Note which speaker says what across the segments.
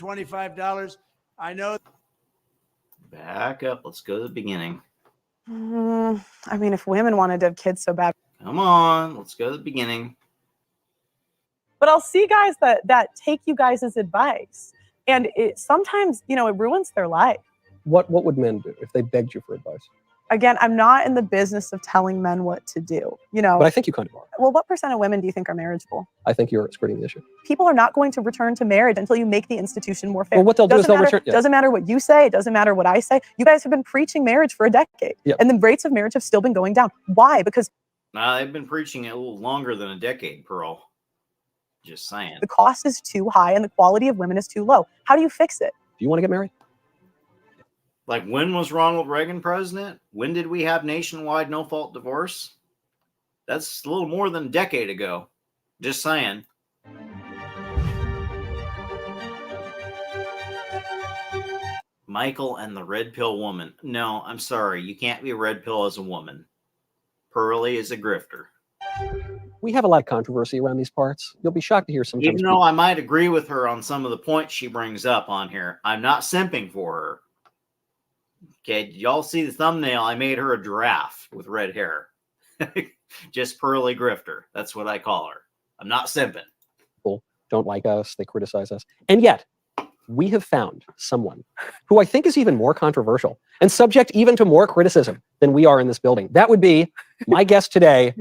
Speaker 1: $25. I know.
Speaker 2: Back up. Let's go to the beginning.
Speaker 3: I mean, if women wanted to have kids so bad.
Speaker 2: Come on. Let's go to the beginning.
Speaker 3: But I'll see guys that take you guys' advice. And sometimes, it ruins their life.
Speaker 4: What would men do if they begged you for advice?
Speaker 3: Again, I'm not in the business of telling men what to do,
Speaker 4: But I think you kind of are.
Speaker 3: Well, what % of women do you think are marriageable?
Speaker 4: I think you're skirting the issue.
Speaker 3: People are not going to return to marriage until you make the institution more fair.
Speaker 4: Well, what they'll do is they'll return.
Speaker 3: It doesn't matter what you say. It doesn't matter what I say. You guys have been preaching marriage for a decade.
Speaker 4: Yep.
Speaker 3: And the rates of marriage have still been going down. Why? Because
Speaker 2: They've been preaching it a little longer than a decade, Pearl. Just saying.
Speaker 3: the cost is too high and the quality of women is too low. How do you fix it?
Speaker 4: Do you want to get married?
Speaker 2: Like, when was Ronald Reagan president? When did we have nationwide no-fault divorce? That's a little more than a decade ago. Just saying. Michael and the red pill woman. No, I'm sorry. You can't be a red pill as a woman. Pearly is a grifter.
Speaker 4: We have a lot of controversy around these parts. You'll be shocked to hear sometimes.
Speaker 2: Even though I might agree with her on some of the points she brings up on here, I'm not simping for her. Okay, did y'all see the thumbnail? I made her a giraffe with red hair. Just Pearly grifter. That's what I call her. I'm not simping.
Speaker 4: People don't like us. They criticize us. And yet, we have found someone who I think is even more controversial and subject even to more criticism than we are in this building. That would be my guest today,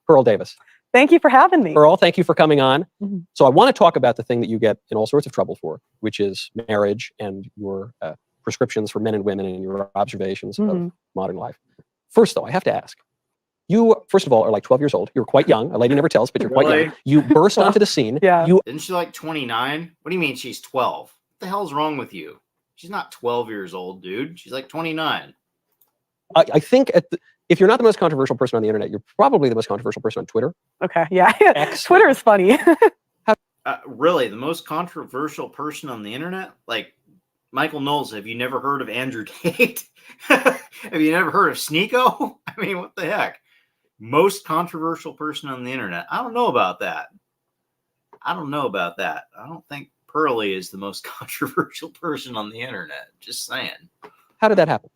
Speaker 4: Pearl Davis.
Speaker 3: Thank you for having me.
Speaker 4: Pearl, thank you for coming on.
Speaker 3: Mm-hmm.
Speaker 4: So I want to talk about the thing that you get in all sorts of trouble for, which is marriage and your prescriptions for men and women and your observations of modern life. First, though, I have to ask. You, first of all, are like 12 years old. You're quite young. A lady never tells, but you're quite young. You burst onto the scene.
Speaker 3: Yeah.
Speaker 2: Isn't she like 29? What do you mean she's 12? What the hell's wrong with you? She's not 12 years old, dude. She's like 29.
Speaker 4: I think if you're not the most controversial person on the internet, you're probably the most controversial person on Twitter.
Speaker 3: Okay, yeah. Twitter is funny.
Speaker 2: Really, the most controversial person on the internet? Like, Michael Knowles, have you never heard of Andrew Tate? Have you never heard of Sneeko? I mean, what the heck? Most controversial person on the internet. I don't know about that. I don't think Pearly is the most controversial person on the internet. Just saying.
Speaker 4: How did that happen?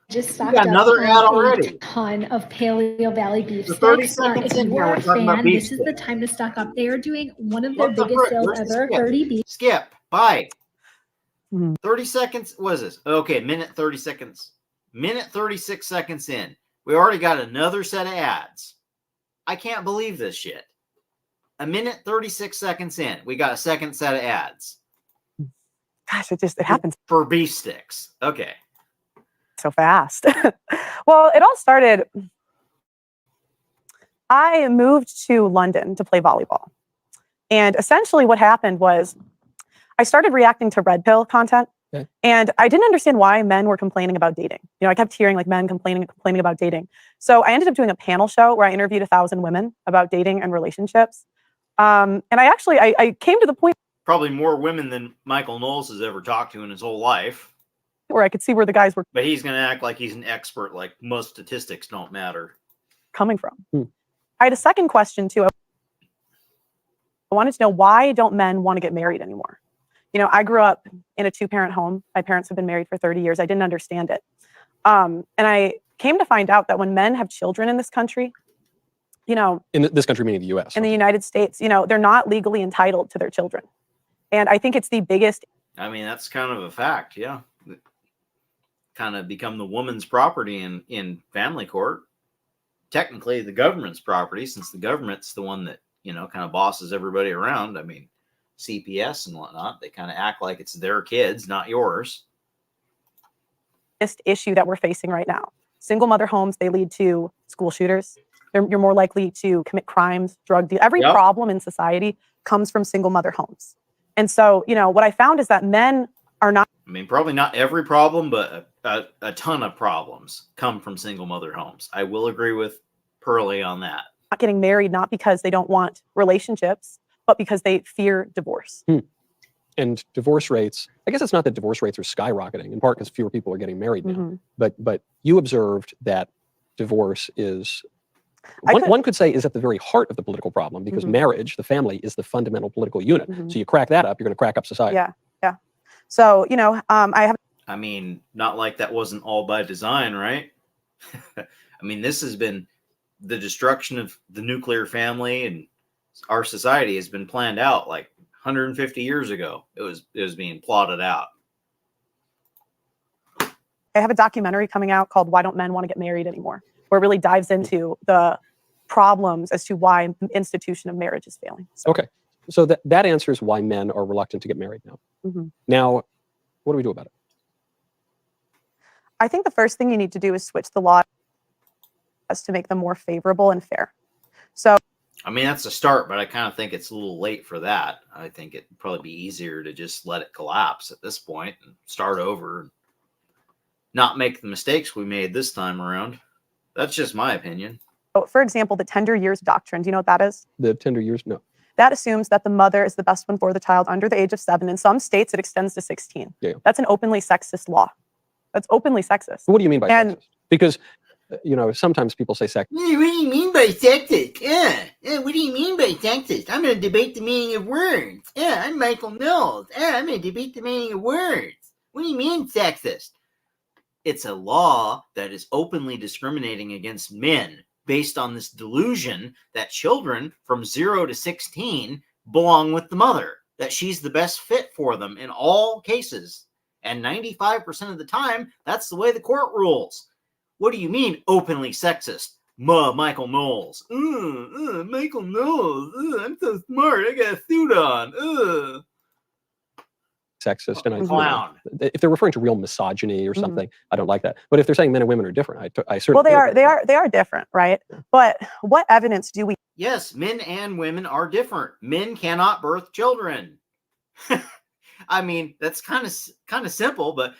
Speaker 5: Just stocked up
Speaker 2: another ad already.
Speaker 5: A ton of Paleo Valley beef
Speaker 2: The 30
Speaker 5: sticks.
Speaker 2: seconds
Speaker 5: If
Speaker 2: in
Speaker 5: you
Speaker 2: here,
Speaker 5: are
Speaker 2: we're
Speaker 5: a
Speaker 2: talking about
Speaker 5: fan,
Speaker 2: beef
Speaker 5: this is the
Speaker 2: sticks.
Speaker 5: time to stock up. They are doing one of their
Speaker 2: What the
Speaker 5: biggest
Speaker 2: frick?
Speaker 5: sales
Speaker 2: Where's the
Speaker 5: ever,
Speaker 2: skip?
Speaker 5: 30 beef.
Speaker 2: Skip. Bye.
Speaker 3: Mhm.
Speaker 2: 30 seconds. What is this? Okay, minute 30 seconds. Minute 36 seconds in. We already got another set of ads. I can't believe this shit. A minute 36 seconds in, we got a second set of ads.
Speaker 3: Gosh, it happens
Speaker 2: For beef sticks. Okay.
Speaker 3: so fast. Well, it all started. I moved to London to play volleyball. And essentially what happened was I started reacting to red pill content.
Speaker 4: Okay.
Speaker 3: And I didn't understand why men were complaining about dating. I kept hearing like men complaining about dating. So I ended up doing a panel show where I interviewed 1,000 women about dating and relationships. And I came to the point
Speaker 2: Probably more women than Michael Knowles has ever talked to in his whole life.
Speaker 3: where I could see where the guys were
Speaker 2: But he's going to act like he's an expert, like most statistics don't matter.
Speaker 3: coming from. I had a second question too. I wanted to know, why don't men want to get married anymore? I grew up in a 2-parent home. My parents have been married for 30 years. I didn't understand it. And I came to find out that when men have children in this country,
Speaker 4: In this country, meaning the U.S.
Speaker 3: in the United States, they're not legally entitled to their children. And I think it's the biggest.
Speaker 2: I mean, that's kind of a fact, yeah. Kind of become the woman's property in family court. Technically, the government's property, since the government's the one that, kind of bosses everybody around. I mean, CPS and whatnot, they kind of act like it's their kids, not yours.
Speaker 3: Issue that we're facing right now. Single mother homes, they lead to school shooters. You're more likely to commit crimes, drug deal. Every problem in society comes from single mother homes. And so, what I found is that men are not.
Speaker 2: I mean, probably not every problem, but a ton of problems come from single mother homes. I will agree with Pearly on that.
Speaker 3: Not getting married, not because they don't want relationships, but because they fear divorce.
Speaker 4: And divorce rates, I guess it's not that divorce rates are skyrocketing, in part because fewer people are getting married now. But you observed that divorce is One could say is at the very heart of the political problem, because marriage, the family, is the fundamental political unit. So you crack that up, you're going to crack up society.
Speaker 3: Yeah, yeah. So, you know,
Speaker 2: I mean, not like that wasn't all by design, right? I mean, this has been the destruction of the nuclear family, and our society has been planned out like 150 years ago. It was being plotted out.
Speaker 3: I have a documentary coming out called Why Don't Men Want to Get Married Anymore, where it really dives into the problems as to why the institution of marriage is failing. So,
Speaker 4: Okay. So that answers why men are reluctant to get married now. Now, what do we do about it?
Speaker 3: I think the first thing you need to do is switch the laws to make them more favorable and fair. So,
Speaker 2: I mean, that's a start, but I kind of think it's a little late for that. I think it'd probably be easier to just let it collapse at this point and start over and not make the mistakes we made this time around. That's just my opinion.
Speaker 3: for example, the tender years doctrine, do you know what that is?
Speaker 4: The tender years? No.
Speaker 3: That assumes that the mother is the best one for the child under the age of 7. In some states, it extends to 16.
Speaker 4: Yeah.
Speaker 3: That's an openly sexist law. That's openly sexist.
Speaker 4: What do you mean by
Speaker 3: And-
Speaker 4: sexist? Because, you know, sometimes people say sex.
Speaker 2: What do you mean by sexist? What do you mean by sexist? I'm going to debate the meaning of words. I'm Michael Knowles. I'm going to debate the meaning of words. What do you mean sexist? It's a law that is openly discriminating against men based on this delusion that children from 0 to 16 belong with the mother, that she's the best fit for them in all cases. And 95% of the time, that's the way the court rules. What do you mean openly sexist? Michael Knowles. Michael Knowles. I'm so smart. I got a suit on.
Speaker 4: Sexist, and
Speaker 2: Clown.
Speaker 4: if they're referring to real misogyny or something, I don't like that. But if they're saying men and women are different, I certainly.
Speaker 3: Well, they are different, right? But what evidence do we?
Speaker 2: Yes, men and women are different. Men cannot birth children. I mean, that's kind of simple, but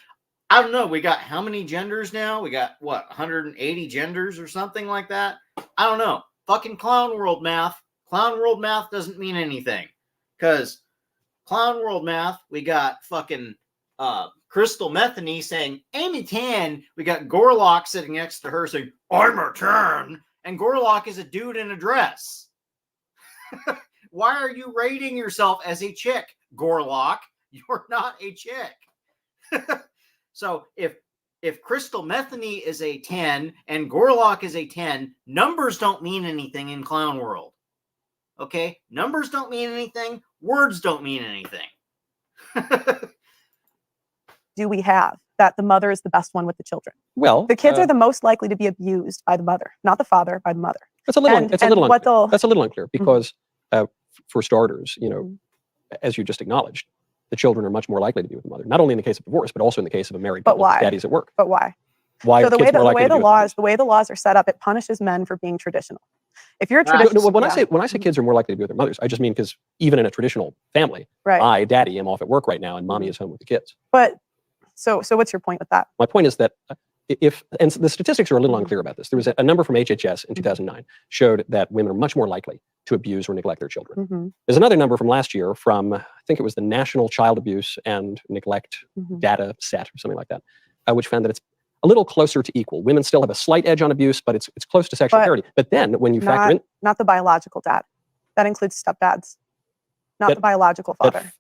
Speaker 2: I don't know. We got how many genders now? We got what, 180 genders or something like that? I don't know. Fucking clown world math. Clown world math doesn't mean anything, because clown world math, we got fucking Crystal Metheny saying, I'm a 10. We got Gorlock sitting next to her saying, I'm a 10. And Gorlock is a dude in a dress. Why are you rating yourself as a chick, Gorlock? You're not a chick. So if Crystal Metheny is a 10 and Gorlock is a 10, numbers don't mean anything in clown world. Okay? Numbers don't mean anything. Words don't mean anything.
Speaker 3: Do we have that the mother is the best one with the children?
Speaker 4: Well,
Speaker 3: The kids are the most likely to be abused by the mother, not the father, by the mother.
Speaker 4: That's a little.
Speaker 3: and-
Speaker 4: It's a
Speaker 3: and
Speaker 4: little.
Speaker 3: what
Speaker 4: Unclear.
Speaker 3: they'll-
Speaker 4: That's a little unclear because, for starters, you know, as you just acknowledged, the children are much more likely to be with the mother. Not only in the case of divorce, but also in the case of a married
Speaker 3: But
Speaker 4: couple with
Speaker 3: why?
Speaker 4: daddies at work.
Speaker 3: But why?
Speaker 4: Why
Speaker 3: So
Speaker 4: are
Speaker 3: the
Speaker 4: kids
Speaker 3: way
Speaker 4: more likely to be with mothers?
Speaker 3: the way the laws are set up, it punishes men for being traditional. If you're a
Speaker 2: No,
Speaker 4: No,
Speaker 3: traditional,
Speaker 4: when I say kids are more likely to be with their mothers, I just mean because even in a traditional family,
Speaker 3: right?
Speaker 4: daddy, am off at work right now, and mommy is home with the kids.
Speaker 3: But so what's your point with that?
Speaker 4: My point is that and the statistics are a little unclear about this. There was a number from HHS in 2009 showed that women are much more likely to abuse or neglect their children.
Speaker 3: Mm-hmm.
Speaker 4: There's another number from last year from, I think it was the National Child Abuse and Neglect
Speaker 3: Mm-hmm.
Speaker 4: Data Set or something like that, which found that it's a little closer to equal. Women still have a slight edge on abuse, but it's close to sexual
Speaker 3: But
Speaker 4: parity. But then when you factor in
Speaker 3: Not the biological dad. That includes stepdads, not
Speaker 4: That-
Speaker 3: the biological father.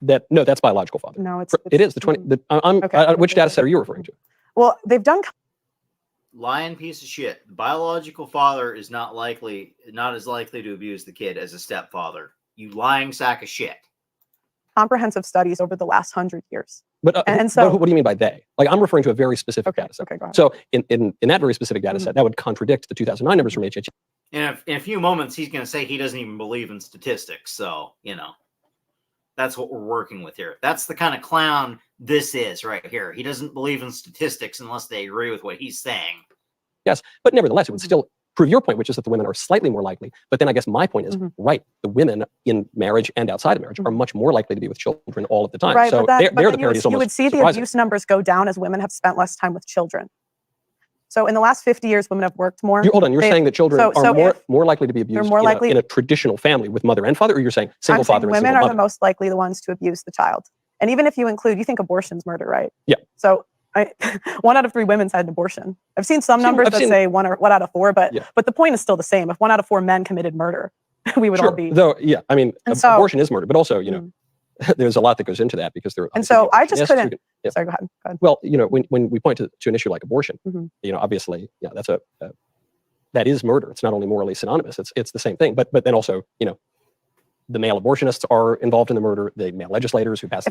Speaker 4: no, that's biological father.
Speaker 3: No, it's
Speaker 4: It is the 20.
Speaker 3: Okay.
Speaker 4: Which data set are you referring to?
Speaker 3: Well, they've done
Speaker 2: Lying piece of shit. The biological father is not as likely to abuse the kid as a stepfather. You lying sack of shit.
Speaker 3: comprehensive studies over the last 100 years.
Speaker 4: But
Speaker 3: And so-
Speaker 4: what do you mean by they? Like I'm referring to a very specific data set.
Speaker 3: Okay, go ahead.
Speaker 4: So in that very specific data set, that would contradict the 2009 numbers from HHS.
Speaker 2: And in a few moments, he's going to say he doesn't even believe in statistics. So, you know, that's what we're working with here. That's the kind of clown this is right here. He doesn't believe in statistics unless they agree with what he's saying.
Speaker 4: Yes, but nevertheless, it would still prove your point, which is that the women are slightly more likely. But then I guess my point is, right, the women in marriage and outside of marriage are much more likely to be with children all of the time.
Speaker 3: Right,
Speaker 4: So
Speaker 3: but
Speaker 4: there the
Speaker 3: then
Speaker 4: parity is
Speaker 3: you
Speaker 4: almost
Speaker 3: would see the
Speaker 4: surprising.
Speaker 3: abuse numbers go down as women have spent less time with children. So in the last 50 years, women have worked more.
Speaker 4: Hold on, you're saying that children
Speaker 3: so
Speaker 4: are more likely to be abused
Speaker 3: more
Speaker 4: in,
Speaker 3: likely-
Speaker 4: in a traditional family with mother and father, or you're saying single
Speaker 3: I'm saying
Speaker 4: father and
Speaker 3: women
Speaker 4: single
Speaker 3: are
Speaker 4: mother?
Speaker 3: the most likely the ones to abuse the child. And even if you include, you think abortion's murder, right?
Speaker 4: Yeah.
Speaker 3: So 1 out of 3 women's had an abortion. I've seen some numbers that say 1 out of 4, but the point is still the same. If 1 out of 4 men committed murder, we would all be.
Speaker 4: Though, yeah, I mean, abortion is murder, but also, you know, there's a lot that goes into that because there.
Speaker 3: And so I just couldn't. Sorry, go ahead.
Speaker 4: Well, you know, when we point to an issue like abortion, you know, obviously, yeah, that's that is murder. It's not only morally synonymous; it's the same thing. But then also, you know, the male abortionists are involved in the murder. The male legislators who pass.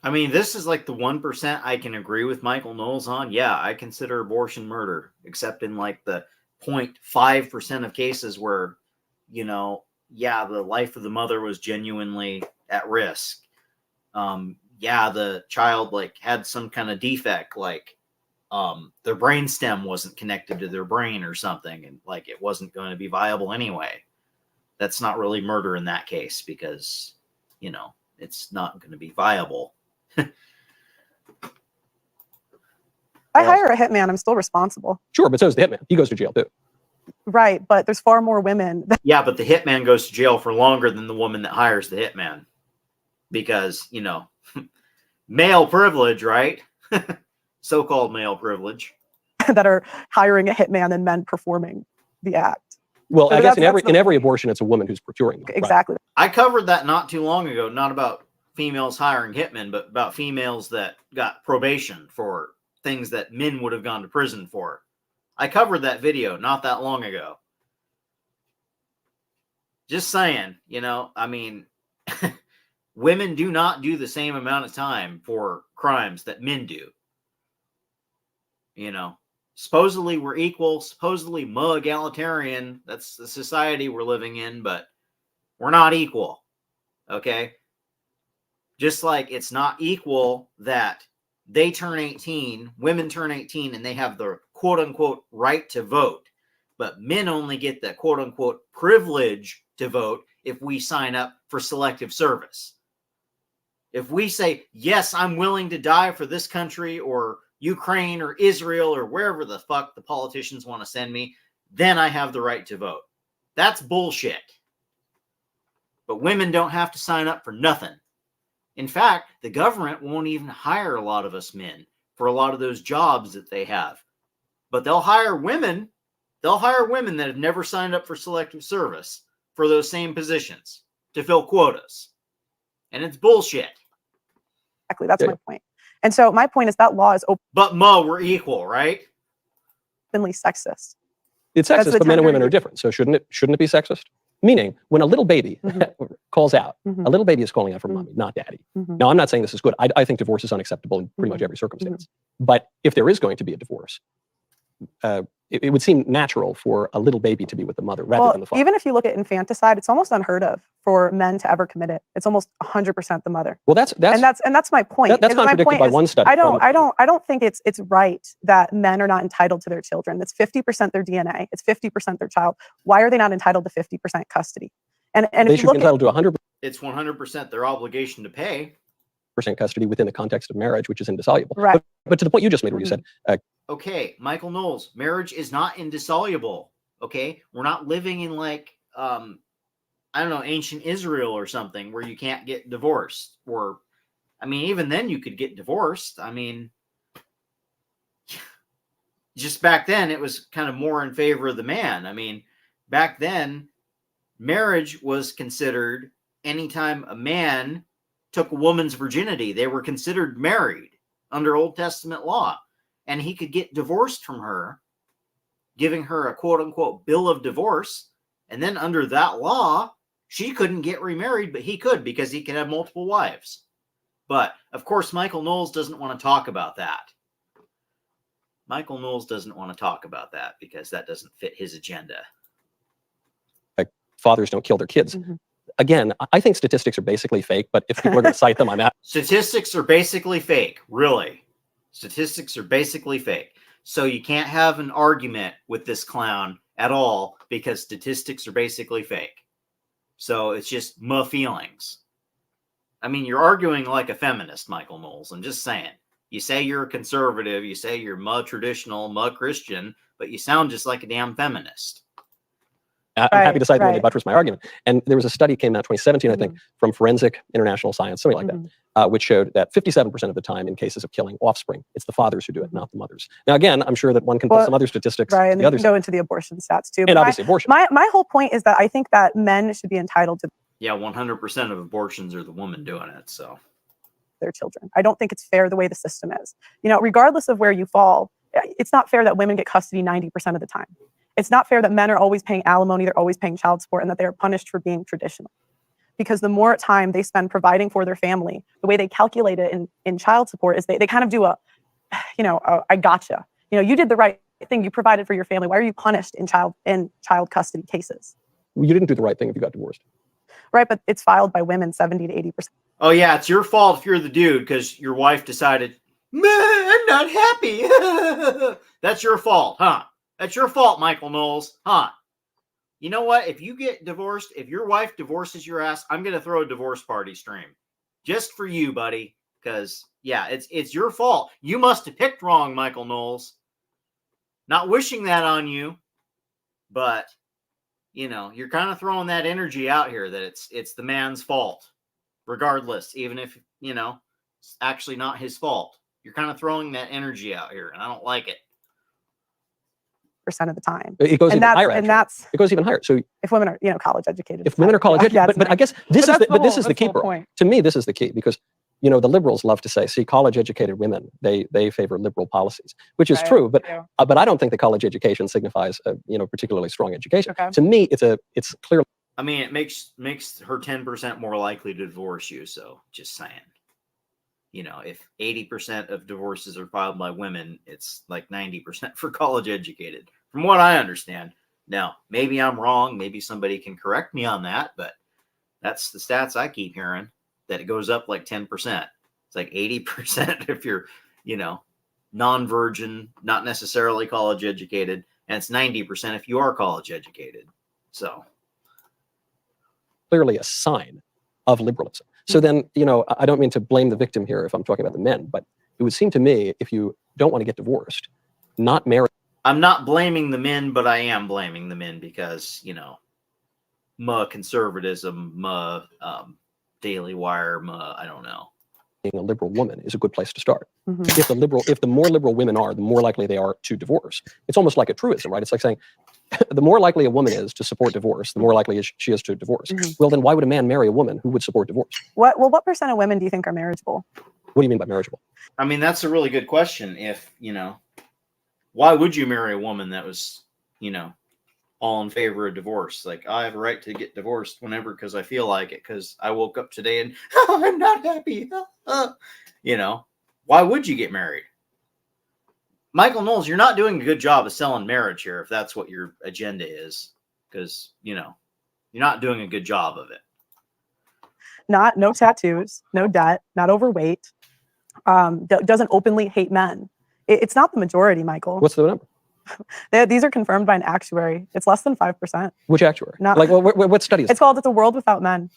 Speaker 2: I mean, this is like the 1% I can agree with Michael Knowles on. Yeah, I consider abortion murder, except in like the 0.5% of cases where, you know, yeah, the life of the mother was genuinely at risk. Yeah, the child like had some kind of defect, like their brain stem wasn't connected to their brain or something, and like it wasn't going to be viable anyway. That's not really murder in that case because, you know, it's not going to be viable.
Speaker 3: I hire a hitman, I'm still responsible.
Speaker 4: Sure, but so is the hitman. He goes to jail too.
Speaker 3: Right, but there's far more women.
Speaker 2: Yeah, but the hitman goes to jail for longer than the woman that hires the hitman. Because, you know, male privilege, right? So-called male privilege.
Speaker 3: That are hiring a hitman and men performing the act.
Speaker 4: Well,
Speaker 3: So
Speaker 4: I guess
Speaker 3: that's
Speaker 4: in every abortion, it's a woman who's procuring them.
Speaker 3: Exactly.
Speaker 2: I covered that not too long ago, not about females hiring hitmen, but about females that got probation for things that men would have gone to prison for. I covered that video not that long ago. Just saying, you know, I mean, women do not do the same amount of time for crimes that men do. You know, supposedly we're equal, supposedly more egalitarian. That's the society we're living in, but we're not equal. Okay? Just like it's not equal that they turn 18, women turn 18, and they have the quote-unquote right to vote. But men only get the quote-unquote privilege to vote if we sign up for selective service. If we say, yes, I'm willing to die for this country or Ukraine or Israel or wherever the fuck the politicians want to send me, then I have the right to vote. That's bullshit. But women don't have to sign up for nothing. In fact, the government won't even hire a lot of us men for a lot of those jobs that they have. But they'll hire women. They'll hire women that have never signed up for selective service for those same positions to fill quotas. And it's bullshit.
Speaker 3: Exactly. That's my point. And so my point is that law is
Speaker 2: But Mo, we're equal, right?
Speaker 3: openly sexist.
Speaker 4: It's sexist, but men and women are different. So shouldn't it be sexist? Meaning, when a little baby calls out, a little baby is calling out for mommy, not daddy. Now, I'm not saying this is good. I think divorce is unacceptable in pretty much every circumstance. But if there is going to be a divorce, it would seem natural for a little baby to be with the mother rather than the father.
Speaker 3: Even if you look at infanticide, it's almost unheard of for men to ever commit it. It's almost 100% the mother.
Speaker 4: Well, that's
Speaker 3: my point.
Speaker 4: That's contradicted by one study.
Speaker 3: I don't think it's right that men are not entitled to their children. It's 50% their DNA. It's 50% their child. Why are they not entitled to 50% custody? And
Speaker 4: they should be entitled to 100%.
Speaker 2: It's 100% their obligation to pay.
Speaker 4: Custody within the context of marriage, which is indissoluble.
Speaker 3: Right.
Speaker 4: But to the point you just made, where you said,
Speaker 2: okay, Michael Knowles, marriage is not indissoluble. Okay, we're not living in like I don't know, ancient Israel or something where you can't get divorced. Or, I mean, even then you could get divorced. I mean, just back then it was kind of more in favor of the man. I mean, back then marriage was considered anytime a man took a woman's virginity, they were considered married under Old Testament law. And he could get divorced from her, giving her a quote-unquote bill of divorce. And then under that law, she couldn't get remarried, but he could because he can have multiple wives. But, of course, Michael Knowles doesn't want to talk about that. Michael Knowles doesn't want to talk about that because that doesn't fit his agenda.
Speaker 4: Like, fathers don't kill their kids. Again, I think statistics are basically fake, but if people are going to cite them, I'm out.
Speaker 2: Statistics are basically fake, really. Statistics are basically fake. So you can't have an argument with this clown at all because statistics are basically fake. So it's just my feelings. I mean, you're arguing like a feminist, Michael Knowles. I'm just saying. You say you're a conservative, you say you're traditional, Christian, but you sound just like a damn feminist.
Speaker 4: I'm happy to cite them when they buttress my argument. And there was a study came out in 2017, I think, from Forensic International Science, something like which showed that 57% of the time in cases of killing offspring, it's the fathers who do it, not the mothers. Now, again, I'm sure that one can pull some other statistics.
Speaker 3: Right, and
Speaker 4: the
Speaker 3: then
Speaker 4: other
Speaker 3: you can go
Speaker 4: side.
Speaker 3: into the abortion stats too.
Speaker 4: And
Speaker 3: But
Speaker 4: obviously abortion.
Speaker 3: my whole point is that I think that men should be entitled to
Speaker 2: Yeah, 100% of abortions are the woman doing it. So
Speaker 3: their children. I don't think it's fair the way the system is. You know, regardless of where you fall, it's not fair that women get custody 90% of the time. It's not fair that men are always paying alimony, they're always paying child support, and that they're punished for being traditional. Because the more time they spend providing for their family, the way they calculate it in child support is they kind of do I gotcha. You know, you did the right thing, you provided for your family. Why are you punished in child custody cases?
Speaker 4: You didn't do the right thing if you got divorced.
Speaker 3: Right, but it's filed by women 70 to 80%.
Speaker 2: oh yeah, it's your fault if you're the dude because your wife decided, man, I'm not happy. That's your fault, huh? That's your fault, Michael Knowles, huh? You know what? If you get divorced, if your wife divorces your ass, I'm going to throw a divorce party stream just for you, buddy. Because, yeah, it's your fault. You must have picked wrong, Michael Knowles. Not wishing that on you, but, you know, you're kind of throwing that energy out here that it's the man's fault, regardless, even if, you know, it's actually not his fault. You're kind of throwing that energy out here, and I don't like it.
Speaker 3: Of the time.
Speaker 4: It goes
Speaker 3: And
Speaker 4: even
Speaker 3: that's-
Speaker 4: higher.
Speaker 3: and
Speaker 4: Actually.
Speaker 3: that's-
Speaker 4: It goes even higher. So
Speaker 3: If women are, college educated.
Speaker 4: if women are college educated, but I guess this is the key, bro.
Speaker 3: Point.
Speaker 4: To me, this is the key because, you know, the liberals love to say, see, college educated women, they favor liberal policies, which is
Speaker 3: Right,
Speaker 4: true. But
Speaker 3: yeah.
Speaker 4: but I don't think the college education signifies a, particularly strong education.
Speaker 3: Okay.
Speaker 4: To me, it's clearly.
Speaker 2: I mean, it makes her 10% more likely to divorce you. So just saying, you know, if 80% of divorces are filed by women, it's like 90% for college educated, from what I understand. Now, maybe I'm wrong. Maybe somebody can correct me on that, but that's the stats I keep hearing, that it goes up like 10%. It's like 80% if you're, you know, non-virgin, not necessarily college educated, and it's 90% if you are college educated. So
Speaker 4: Clearly a sign of liberalism. So then, you know, I don't mean to blame the victim here if I'm talking about the men, but it would seem to me if you don't want to get divorced, not marry.
Speaker 2: I'm not blaming the men, but I am blaming the men because, you know, conservatism, Daily Wire, I don't know.
Speaker 4: Being a liberal woman is a good place to start.
Speaker 3: Mhm.
Speaker 4: If the more liberal women are, the more likely they are to divorce. It's almost like a truism, right? It's like saying, the more likely a woman is to support divorce, the more likely she is to divorce.
Speaker 3: Mhm.
Speaker 4: Well, then why would a man marry a woman who would support divorce?
Speaker 3: What percent of women do you think are marriageable?
Speaker 4: What do you mean by marriageable?
Speaker 2: I mean, that's a really good question. If, you know, why would you marry a woman that was, you know, all in favor of divorce? Like, I have a right to get divorced whenever because I feel like it, because I woke up today and I'm not happy. You know, why would you get married? Michael Knowles, you're not doing a good job of selling marriage here if that's what your agenda is, because, you know, you're not doing a good job of it.
Speaker 3: No tattoos, no debt, not overweight, doesn't openly hate men. It's not the majority, Michael.
Speaker 4: What's the number?
Speaker 3: These are confirmed by an actuary. It's less than 5%.
Speaker 4: Which actuary?
Speaker 3: Not-
Speaker 4: Like, what study is
Speaker 3: It's called "It's a World Without Men."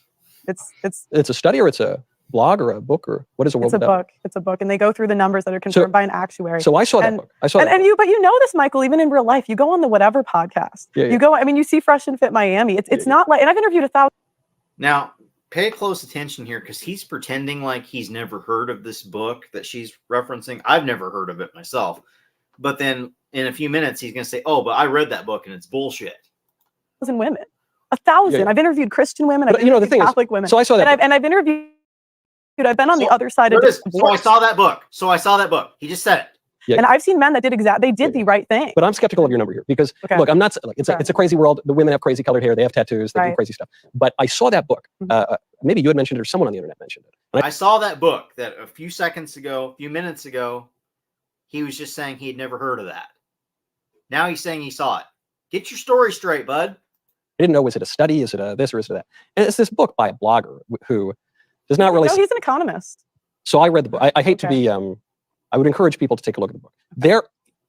Speaker 3: It's
Speaker 4: It's a study, or it's a blog, or a book, or what is a world
Speaker 3: it's a
Speaker 4: without?
Speaker 3: book. It's a book, and they go through the numbers that are confirmed by an actuary.
Speaker 4: So I saw that
Speaker 3: And-
Speaker 4: book. I saw that.
Speaker 3: And but you know this, Michael, even in real life, you go on the whatever podcast.
Speaker 4: Yeah, yeah.
Speaker 3: You go, I mean, you see Fresh and Fit Miami. It's not like, and I've interviewed 1,000.
Speaker 2: Now, pay close attention here because he's pretending like he's never heard of this book that she's referencing. I've never heard of it myself. But then in a few minutes, he's going to say, oh, but I read that book and it's bullshit.
Speaker 3: Women. 1,000.
Speaker 4: Yeah.
Speaker 3: I've interviewed Christian women.
Speaker 4: But,
Speaker 3: I've
Speaker 4: you know, the
Speaker 3: interviewed
Speaker 4: thing is,
Speaker 3: Catholic women.
Speaker 4: So I saw that. book.
Speaker 3: And I've interviewed. Dude, I've been on the
Speaker 2: So,
Speaker 3: other side of
Speaker 2: There it is.
Speaker 3: divorce.
Speaker 2: So I saw that book. He just said it.
Speaker 4: Yeah.
Speaker 3: And I've seen men that did the right thing.
Speaker 4: But I'm skeptical of your number here because,
Speaker 3: Okay.
Speaker 4: look, I'm not like it's a crazy world. The women have crazy colored hair. They have tattoos. They do
Speaker 3: Right.
Speaker 4: crazy stuff. But I saw that book. Maybe you had mentioned it, or someone on the internet mentioned it. And
Speaker 2: I saw that book that a few minutes ago, he was just saying he had never heard of that. Now he's saying he saw it. Get your story straight, bud.
Speaker 4: I didn't know, was it a study? Is it a this or is it that? And it's this book by a blogger who does not really.
Speaker 3: No, he's an economist.
Speaker 4: So I read the book. I hate to be. I would encourage people to take a look at the book.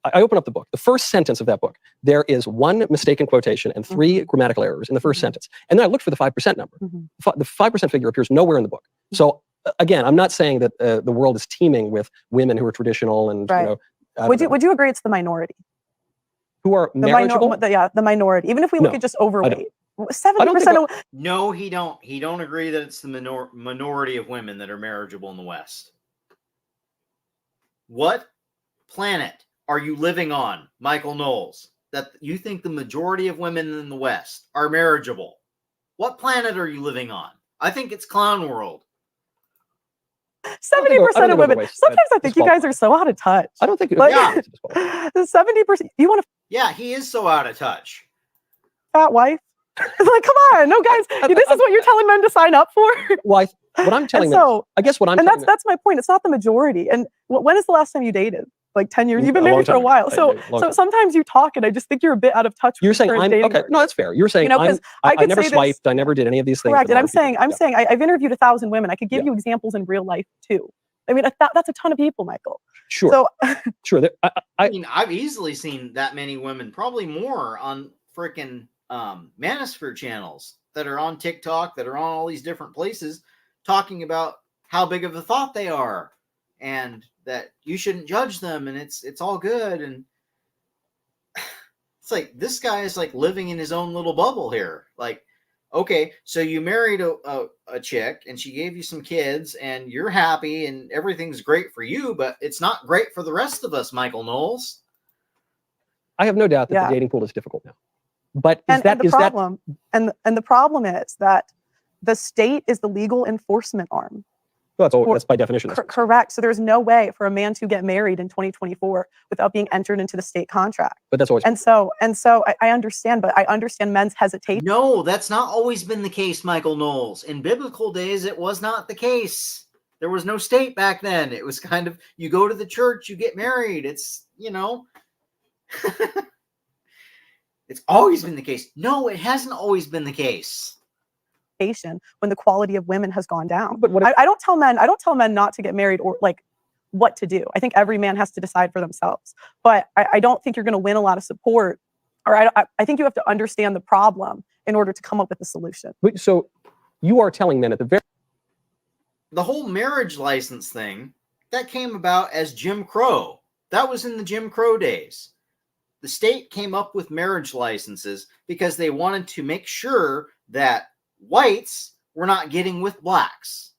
Speaker 4: I open up the book. The first sentence of that book, there is one mistaken quotation and 3 grammatical errors in the first sentence. And then I looked for the 5% number. The 5% figure appears nowhere in the book. So again, I'm not saying that the world is teeming with women who are traditional and
Speaker 3: Right. Would you agree it's the minority?
Speaker 4: who are marriageable.
Speaker 3: The minority. Even if we look at just overweight. 70% of
Speaker 2: No, he don't. He don't agree that it's the minority of women that are marriageable in the West. What planet are you living on, Michael Knowles, that you think the majority of women in the West are marriageable? What planet are you living on? I think it's Clown World.
Speaker 3: 70% of women. Sometimes I think you guys are so out of touch.
Speaker 4: I don't think
Speaker 3: Like,
Speaker 2: Yeah.
Speaker 3: 70%. You want a
Speaker 2: Yeah, he is so out of touch.
Speaker 3: fat wife? Like, come on, no, guys. This is what you're telling men to sign up for.
Speaker 4: Well, what I'm telling
Speaker 3: And
Speaker 4: them,
Speaker 3: so,
Speaker 4: I guess what I'm
Speaker 3: and
Speaker 4: telling
Speaker 3: that's my point. It's not the majority. And when is the last time you dated? Like 10 years. You've been
Speaker 4: A long
Speaker 3: married for a
Speaker 4: time ago.
Speaker 3: while. So
Speaker 4: Long time.
Speaker 3: sometimes you talk, and I just think you're a bit out of touch.
Speaker 4: You're
Speaker 3: with
Speaker 4: saying
Speaker 3: current
Speaker 4: I'm
Speaker 3: dating
Speaker 4: okay.
Speaker 3: market.
Speaker 4: No, that's fair. You're saying
Speaker 3: You know, 'cause I
Speaker 4: I
Speaker 3: could
Speaker 4: never
Speaker 3: say this-
Speaker 4: swiped. I never did any of these things.
Speaker 3: Correct.
Speaker 4: that
Speaker 3: And I'm
Speaker 4: other people
Speaker 3: saying,
Speaker 4: do. Yeah.
Speaker 3: I've interviewed 1,000 women. I could give
Speaker 4: Yeah.
Speaker 3: you examples in real life too. I mean, that's a ton of people, Michael.
Speaker 4: Sure.
Speaker 3: So
Speaker 4: Sure.
Speaker 2: I mean, I've easily seen that many women, probably more, on freaking manosphere channels that are on TikTok, that are on all these different places, talking about how big of a thought they are, and that you shouldn't judge them, and it's all good. And it's like, this guy is like living in his own little bubble here. Like, okay, so you married a chick, and she gave you some kids, and you're happy, and everything's great for you, but it's not great for the rest of us, Michael Knowles.
Speaker 4: I have no doubt that
Speaker 3: Yeah.
Speaker 4: the dating pool is difficult now. But
Speaker 3: and the problem is that the state is the legal enforcement arm.
Speaker 4: that's by definition.
Speaker 3: Correct. So there's no way for a man to get married in 2024 without being entered into the state contract.
Speaker 4: But that's always.
Speaker 3: And so I understand, but I understand men's hesitation.
Speaker 2: No, that's not always been the case, Michael Knowles. In biblical days, it was not the case. There was no state back then. It was kind of, you go to the church, you get married. It's, it's always been the case. No, it hasn't always been the case.
Speaker 3: When the quality of women has gone down.
Speaker 4: But what if,
Speaker 3: I don't tell men not to get married or like what to do. I think every man has to decide for themselves. But I don't think you're going to win a lot of support. Or I think you have to understand the problem in order to come up with a solution.
Speaker 4: so you are telling men at
Speaker 2: the whole marriage license thing, that came about as Jim Crow. That was in the Jim Crow days. The state came up with marriage licenses because they wanted to make sure that whites were not getting with blacks.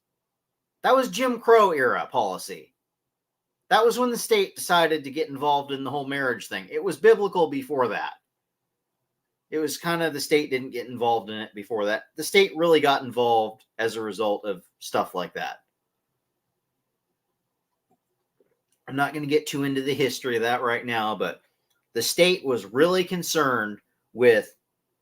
Speaker 2: That was Jim Crow era policy. That was when the state decided to get involved in the whole marriage thing. It was biblical before that. It was kind of, the state didn't get involved in it before that. The state really got involved as a result of stuff like that. I'm not going to get too into the history of that right now, but the state was really concerned with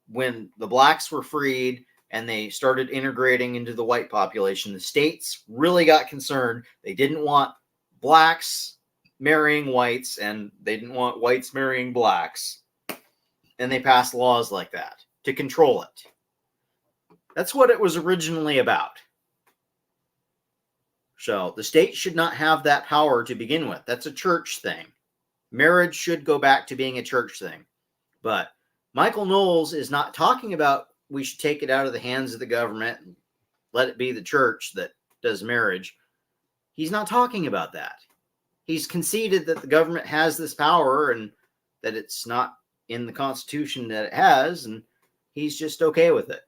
Speaker 2: when the blacks were freed and they started integrating into the white population. The states really got concerned. They didn't want blacks marrying whites, and they didn't want whites marrying blacks. And they passed laws like that to control it. That's what it was originally about. So the state should not have that power to begin with. That's a church thing. Marriage should go back to being a church thing. But Michael Knowles is not talking about we should take it out of the hands of the government and let it be the church that does marriage. He's not talking about that. He's conceded that the government has this power and that it's not in the Constitution that it has, and he's just okay with it.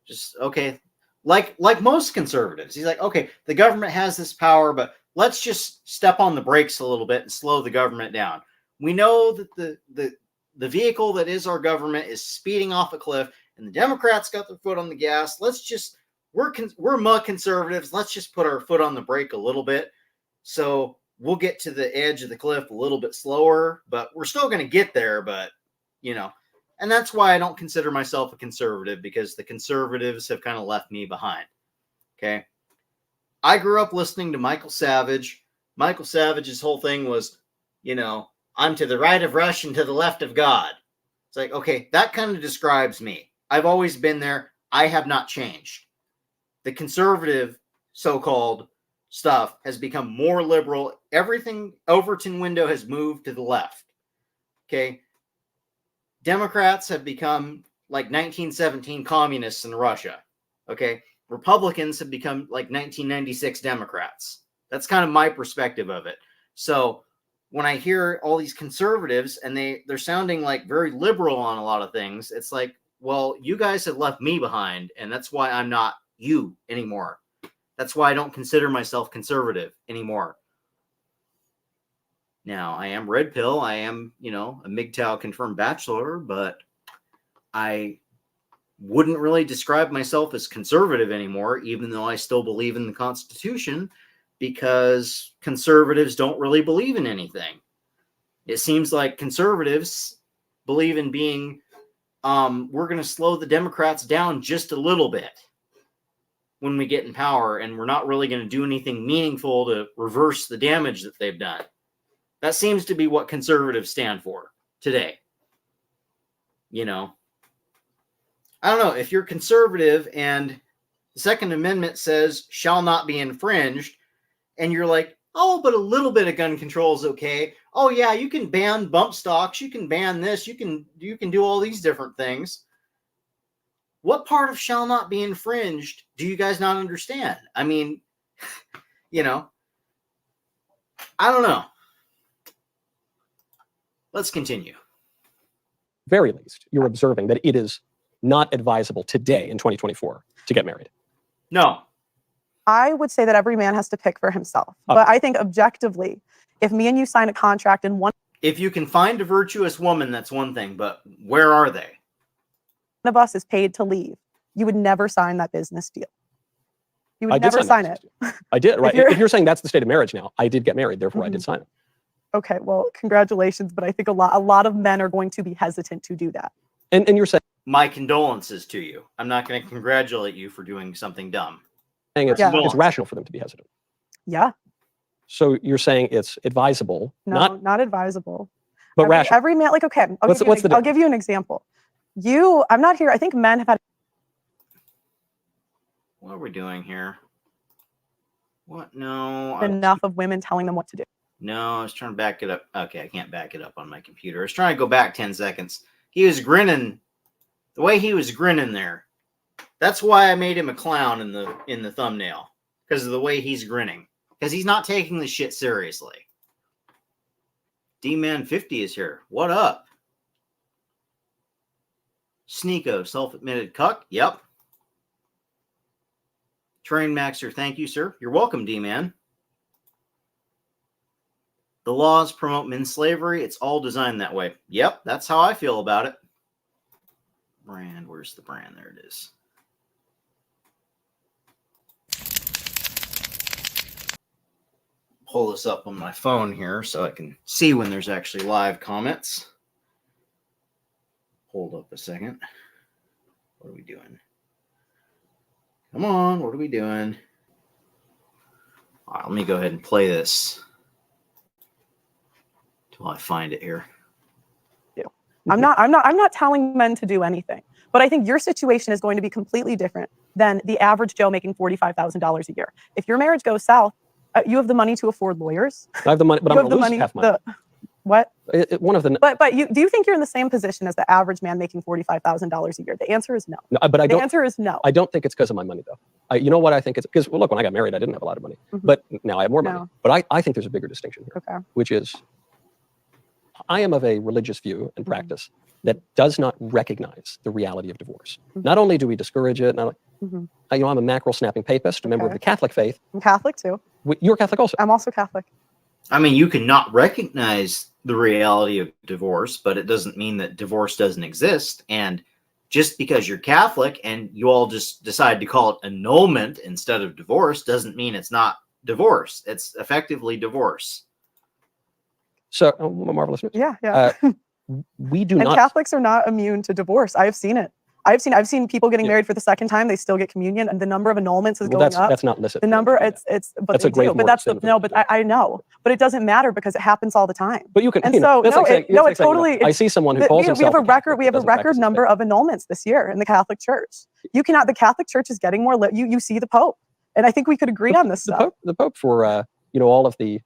Speaker 2: Just okay. Like most conservatives. He's like, okay, the government has this power, but let's just step on the brakes a little bit and slow the government down. We know that the vehicle that is our government is speeding off a cliff, and the Democrats got their foot on the gas. Let's just, we're mug conservatives. Let's just put our foot on the brake a little bit. So we'll get to the edge of the cliff a little bit slower, but we're still going to get there. But, and that's why I don't consider myself a conservative, because the conservatives have kind of left me behind. Okay. I grew up listening to Michael Savage. Michael Savage's whole thing was, I'm to the right of Rush and to the left of God. It's like, okay, that kind of describes me. I've always been there. I have not changed. The conservative so-called stuff has become more liberal. Everything, Overton window has moved to the left. Okay. Democrats have become like 1917 communists in Russia. Okay. Republicans have become like 1996 Democrats. That's kind of my perspective of it. So when I hear all these conservatives and they're sounding like very liberal on a lot of things, it's like, well, you guys have left me behind, and that's why I'm not you anymore. That's why I don't consider myself conservative anymore. Now, I am red pill. I am, a MGTOW confirmed bachelor, but I wouldn't really describe myself as conservative anymore, even though I still believe in the Constitution, because conservatives don't really believe in anything. It seems like conservatives believe in being, we're going to slow the Democrats down just a little bit when we get in power, and we're not really going to do anything meaningful to reverse the damage that they've done. That seems to be what conservatives stand for today. I don't know, if you're conservative and the Second Amendment says shall not be infringed, and you're like, oh, but a little bit of gun control is okay. Oh yeah, you can ban bump stocks, you can ban this, you can do all these different things. What part of shall not be infringed do you guys not understand? I mean, I don't know. Let's continue.
Speaker 4: Very least, you're observing that it is not advisable today in 2024 to get married.
Speaker 2: No.
Speaker 3: I would say that every man has to pick for himself. But I think objectively, if me and you sign a contract and one
Speaker 2: If you can find a virtuous woman, that's one thing, but where are they?
Speaker 3: of us is paid to leave, you would never sign that business deal. You would
Speaker 4: I did
Speaker 3: never sign
Speaker 4: that
Speaker 3: it.
Speaker 4: business deal. I did, right?
Speaker 3: you're-
Speaker 4: If you're saying that's the state of marriage now, I did get married, therefore I did sign it.
Speaker 3: Okay, well, congratulations, but I think a lot of men are going to be hesitant to do that.
Speaker 4: And you're saying
Speaker 2: My condolences to you. I'm not going to congratulate you for doing something dumb.
Speaker 4: it's,
Speaker 3: Yeah.
Speaker 4: it's rational for them to be hesitant.
Speaker 3: Yeah,
Speaker 4: So you're saying it's advisable,
Speaker 3: no, not advisable.
Speaker 4: but rational.
Speaker 3: Every man, like, okay,
Speaker 4: What's the
Speaker 3: I'll
Speaker 4: difference?
Speaker 3: give you an example. I'm not here. I think men have had
Speaker 2: What are we doing here? What? No.
Speaker 3: enough of women telling them what to do.
Speaker 2: No, I was trying to back it up. Okay, I can't back it up on my computer. I was trying to go back 10 seconds. He was grinning. The way he was grinning there. That's why I made him a clown in the thumbnail. Because of the way he's grinning. Because he's not taking the shit seriously. D-Man50 is here. What up? Sneeko, self-admitted cuck. Yep. Train Maxer, thank you, sir. You're welcome, D-Man. The laws promote men's slavery. It's all designed that way. Yep, that's how I feel about it. Brand, where's the brand? There it is. Pull this up on my phone here so I can see when there's actually live comments. Hold up a second. What are we doing? Come on, what are we doing? All right, let me go ahead and play this till I find it here.
Speaker 3: I'm not telling men to do anything, but I think your situation is going to be completely different than the average Joe making $45,000 a year. If your marriage goes south, you have the money to afford lawyers.
Speaker 4: I have the money, but
Speaker 3: You
Speaker 4: I'm
Speaker 3: have the
Speaker 4: going to lose
Speaker 3: money.
Speaker 4: half my money.
Speaker 3: What?
Speaker 4: One of the
Speaker 3: But do you think you're in the same position as the average man making $45,000 a year? The answer is no.
Speaker 4: no, but I
Speaker 3: The
Speaker 4: don't.
Speaker 3: answer is no.
Speaker 4: I don't think it's because of my money, though. You know what I think it's because, well, look, when I got married, I didn't have a lot of money, but now I have more money.
Speaker 3: No.
Speaker 4: But I think there's a bigger distinction here,
Speaker 3: Okay.
Speaker 4: which is I am of a religious view and practice that does not recognize the reality of divorce. Not only do we discourage it, I'm a mackerel snapping papist, a member of
Speaker 3: Okay.
Speaker 4: the Catholic faith.
Speaker 3: I'm Catholic too.
Speaker 4: You're Catholic also.
Speaker 3: I'm also Catholic.
Speaker 2: I mean, you can not recognize the reality of divorce, but it doesn't mean that divorce doesn't exist. And just because you're Catholic and you all just decide to call it annulment instead of divorce doesn't mean it's not divorce. It's effectively divorce.
Speaker 4: So, marvelous news.
Speaker 3: Yeah.
Speaker 4: We do
Speaker 3: And
Speaker 4: not.
Speaker 3: Catholics are not immune to divorce. I've seen it. I've seen people getting married for the second time. They still get communion, and the number of annulments is going up.
Speaker 4: That's not licit.
Speaker 3: The number, but
Speaker 4: That's
Speaker 3: they
Speaker 4: a grave
Speaker 3: do. But that's
Speaker 4: moral sin
Speaker 3: no.
Speaker 4: for
Speaker 3: But I know. But it doesn't matter because it happens all the time.
Speaker 4: But you can.
Speaker 3: And
Speaker 4: you know,
Speaker 3: so
Speaker 4: that's
Speaker 3: no,
Speaker 4: like saying-
Speaker 3: it, no,
Speaker 4: that's
Speaker 3: it's
Speaker 4: like saying,
Speaker 3: totally.
Speaker 4: you know, I see someone who calls
Speaker 3: we
Speaker 4: himself.
Speaker 3: have a record.
Speaker 4: Catholic,
Speaker 3: We have a
Speaker 4: doesn't practice
Speaker 3: record
Speaker 4: his
Speaker 3: number
Speaker 4: faith.
Speaker 3: of annulments this year in the Catholic Church. You cannot. The Catholic Church is getting more. You see the Pope, and I think we could agree on this stuff.
Speaker 4: The Pope for all of the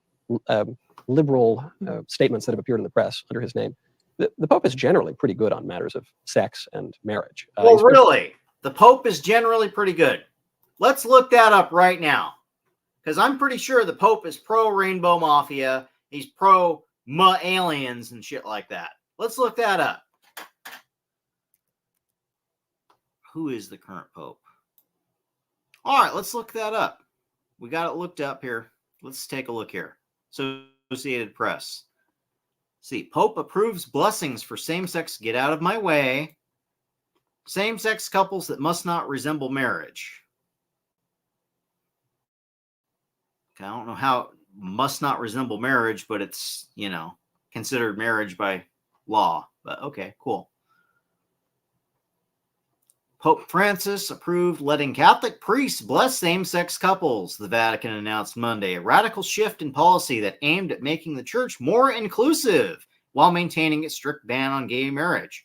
Speaker 4: liberal statements that have appeared in the press under his name. The Pope is generally pretty good on matters of sex and marriage.
Speaker 2: Well, really, the Pope is generally pretty good. Let's look that up right now, because I'm pretty sure the Pope is pro Rainbow Mafia. He's pro aliens and shit like that. Let's look that up. Who is the current Pope? All right, let's look that up. We got it looked up here. Let's take a look here. Associated Press. See, Pope approves blessings for same-sex, get out of my way, same-sex couples that must not resemble marriage. Okay, I don't know how it must not resemble marriage, but it's, considered marriage by law. But okay, cool. Pope Francis approved letting Catholic priests bless same-sex couples, the Vatican announced Monday, a radical shift in policy that aimed at making the church more inclusive while maintaining its strict ban on gay marriage.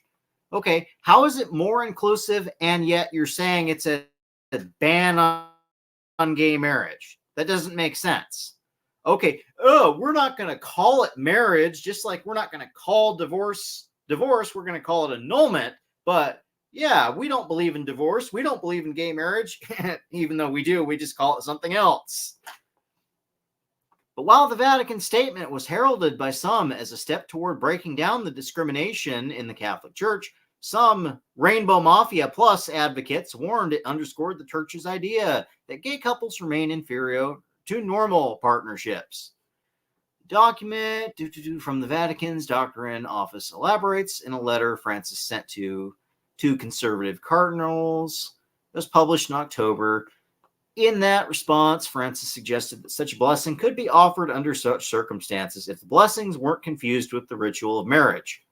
Speaker 2: Okay, how is it more inclusive and yet you're saying it's a ban on gay marriage? That doesn't make sense. Okay, we're not going to call it marriage, just like we're not going to call divorce, we're going to call it annulment, but yeah, we don't believe in divorce. We don't believe in gay marriage. Even though we do, we just call it something else. But while the Vatican statement was heralded by some as a step toward breaking down the discrimination in the Catholic Church, some Rainbow Mafia Plus advocates warned it underscored the church's idea that gay couples remain inferior to normal partnerships. Document from the Vatican's Doctrine Office elaborates in a letter Francis sent to two conservative cardinals. It was published in October. In that response, Francis suggested that such a blessing could be offered under such circumstances if the blessings weren't confused with the ritual of marriage.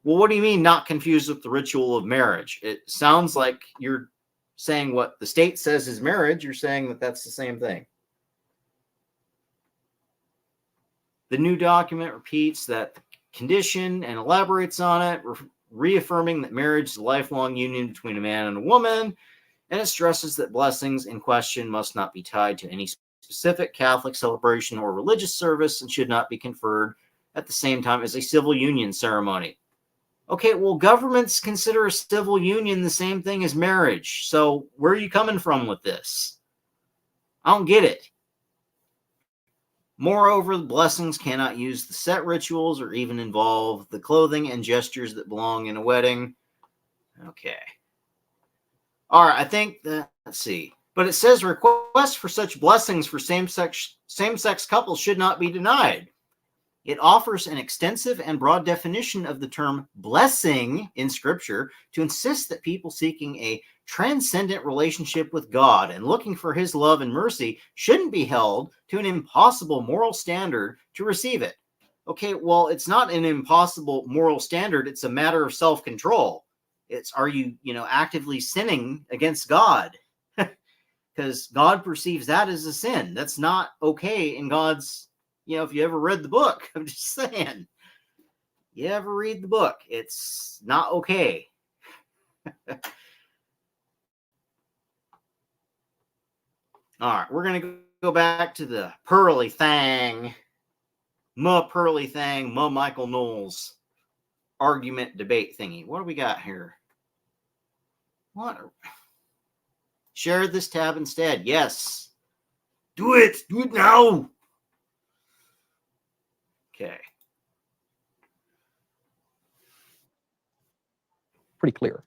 Speaker 2: Well, what do you mean not confused with the ritual of marriage? It sounds like you're saying what the state says is marriage. You're saying that that's the same thing. The new document repeats that condition and elaborates on it, reaffirming that marriage is a lifelong union between a man and a woman, and it stresses that blessings in question must not be tied to any specific Catholic celebration or religious service and should not be conferred at the same time as a civil union ceremony. Okay, well, governments consider a civil union the same thing as marriage, so where are you coming from with this? I don't get it. Moreover, the blessings cannot use the set rituals or even involve the clothing and gestures that belong in a wedding. Okay. All right, I think that, let's see. But it says requests for such blessings for same-sex couples should not be denied. It offers an extensive and broad definition of the term blessing in Scripture to insist that people seeking a transcendent relationship with God and looking for his love and mercy shouldn't be held to an impossible moral standard to receive it. Okay, well, it's not an impossible moral standard. It's a matter of self-control. Are you actively sinning against God? Because God perceives that as a sin. That's not okay in God's, if you ever read the book, I'm just saying, you ever read the book, it's not okay. All right, we're going to go back to the Pearly Thang, Pearly Thang, Michael Knowles argument debate thingy. What do we got here? What? Share this tab instead. Yes. Do it. Do it now. Okay.
Speaker 4: Pretty clear.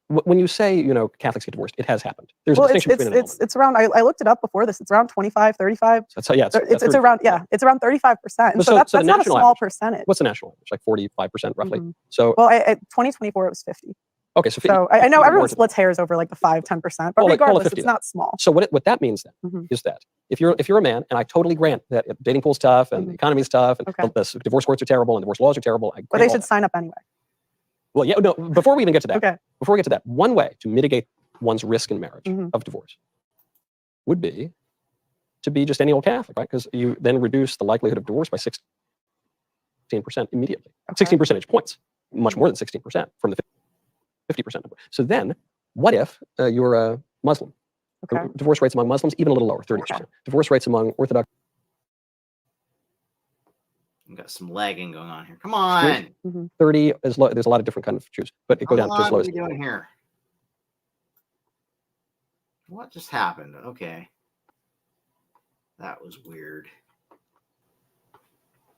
Speaker 4: When you say, Catholics get divorced, it has happened. There's a
Speaker 3: Well,
Speaker 4: distinction between
Speaker 3: it's around, I looked it up before this, it's around 25, 35.
Speaker 4: That's how, yeah.
Speaker 3: It's around 35%. And so that's not a small
Speaker 4: average.
Speaker 3: percentage.
Speaker 4: What's the national average? Like 45% roughly. So,
Speaker 3: well, at 2024, it was 50.
Speaker 4: Okay, so
Speaker 3: I know everyone splits hairs over like the 5-10%, but regardless, it's not small.
Speaker 4: So what that means then is that if you're a man, and I totally grant that dating pool's tough and the economy's tough and the divorce courts are terrible and divorce laws are terrible.
Speaker 3: But they should sign up anyway.
Speaker 4: Well, yeah, no. Before we even get to that, before we get to that, one way to mitigate one's risk in marriage of divorce would be to be just any old Catholic, right? Because you then reduce the likelihood of divorce by 16% immediately, 16 percentage points, much more than 16% from the 50% number. So then, what if you're a Muslim? Divorce rates among Muslims even a little lower, 30%. Divorce rates among Orthodox.
Speaker 2: We've got some lagging going on here. Come on.
Speaker 4: 30 is low. There's a lot of different kind of Jews, but it goes down to as low as.
Speaker 2: What are we doing here? What just happened? Okay. That was weird.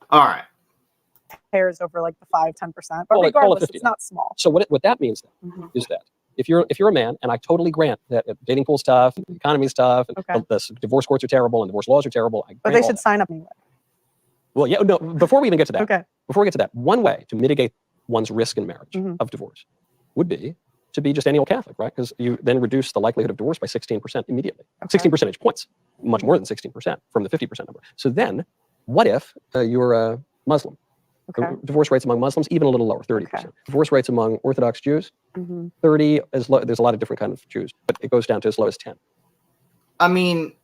Speaker 2: All right.
Speaker 3: Hairs over like the 5-10%, but regardless, it's not small.
Speaker 4: So what that means then is that if you're a man, and I totally grant that dating pool's tough, the economy's tough, and
Speaker 3: Okay.
Speaker 4: the divorce courts are terrible, and divorce laws are terrible. I
Speaker 3: But
Speaker 4: grant
Speaker 3: they
Speaker 4: all
Speaker 3: should
Speaker 4: that.
Speaker 3: sign up anyway.
Speaker 4: Well, yeah, no. Before we even get to that,
Speaker 3: Okay.
Speaker 4: one way to mitigate one's risk in marriage of divorce would be to be just any old Catholic, right? Because you then reduce the likelihood of divorce by 16% immediately. 16 percentage points, much more than 16% from the 50% number. So then, what if you're a Muslim?
Speaker 3: Okay.
Speaker 4: Divorce rates among Muslims even a little lower, 30%.
Speaker 3: Okay.
Speaker 4: Divorce rates among Orthodox Jews, 30. There's a lot of different kinds of Jews, but it goes down to as low as 10.
Speaker 2: I mean,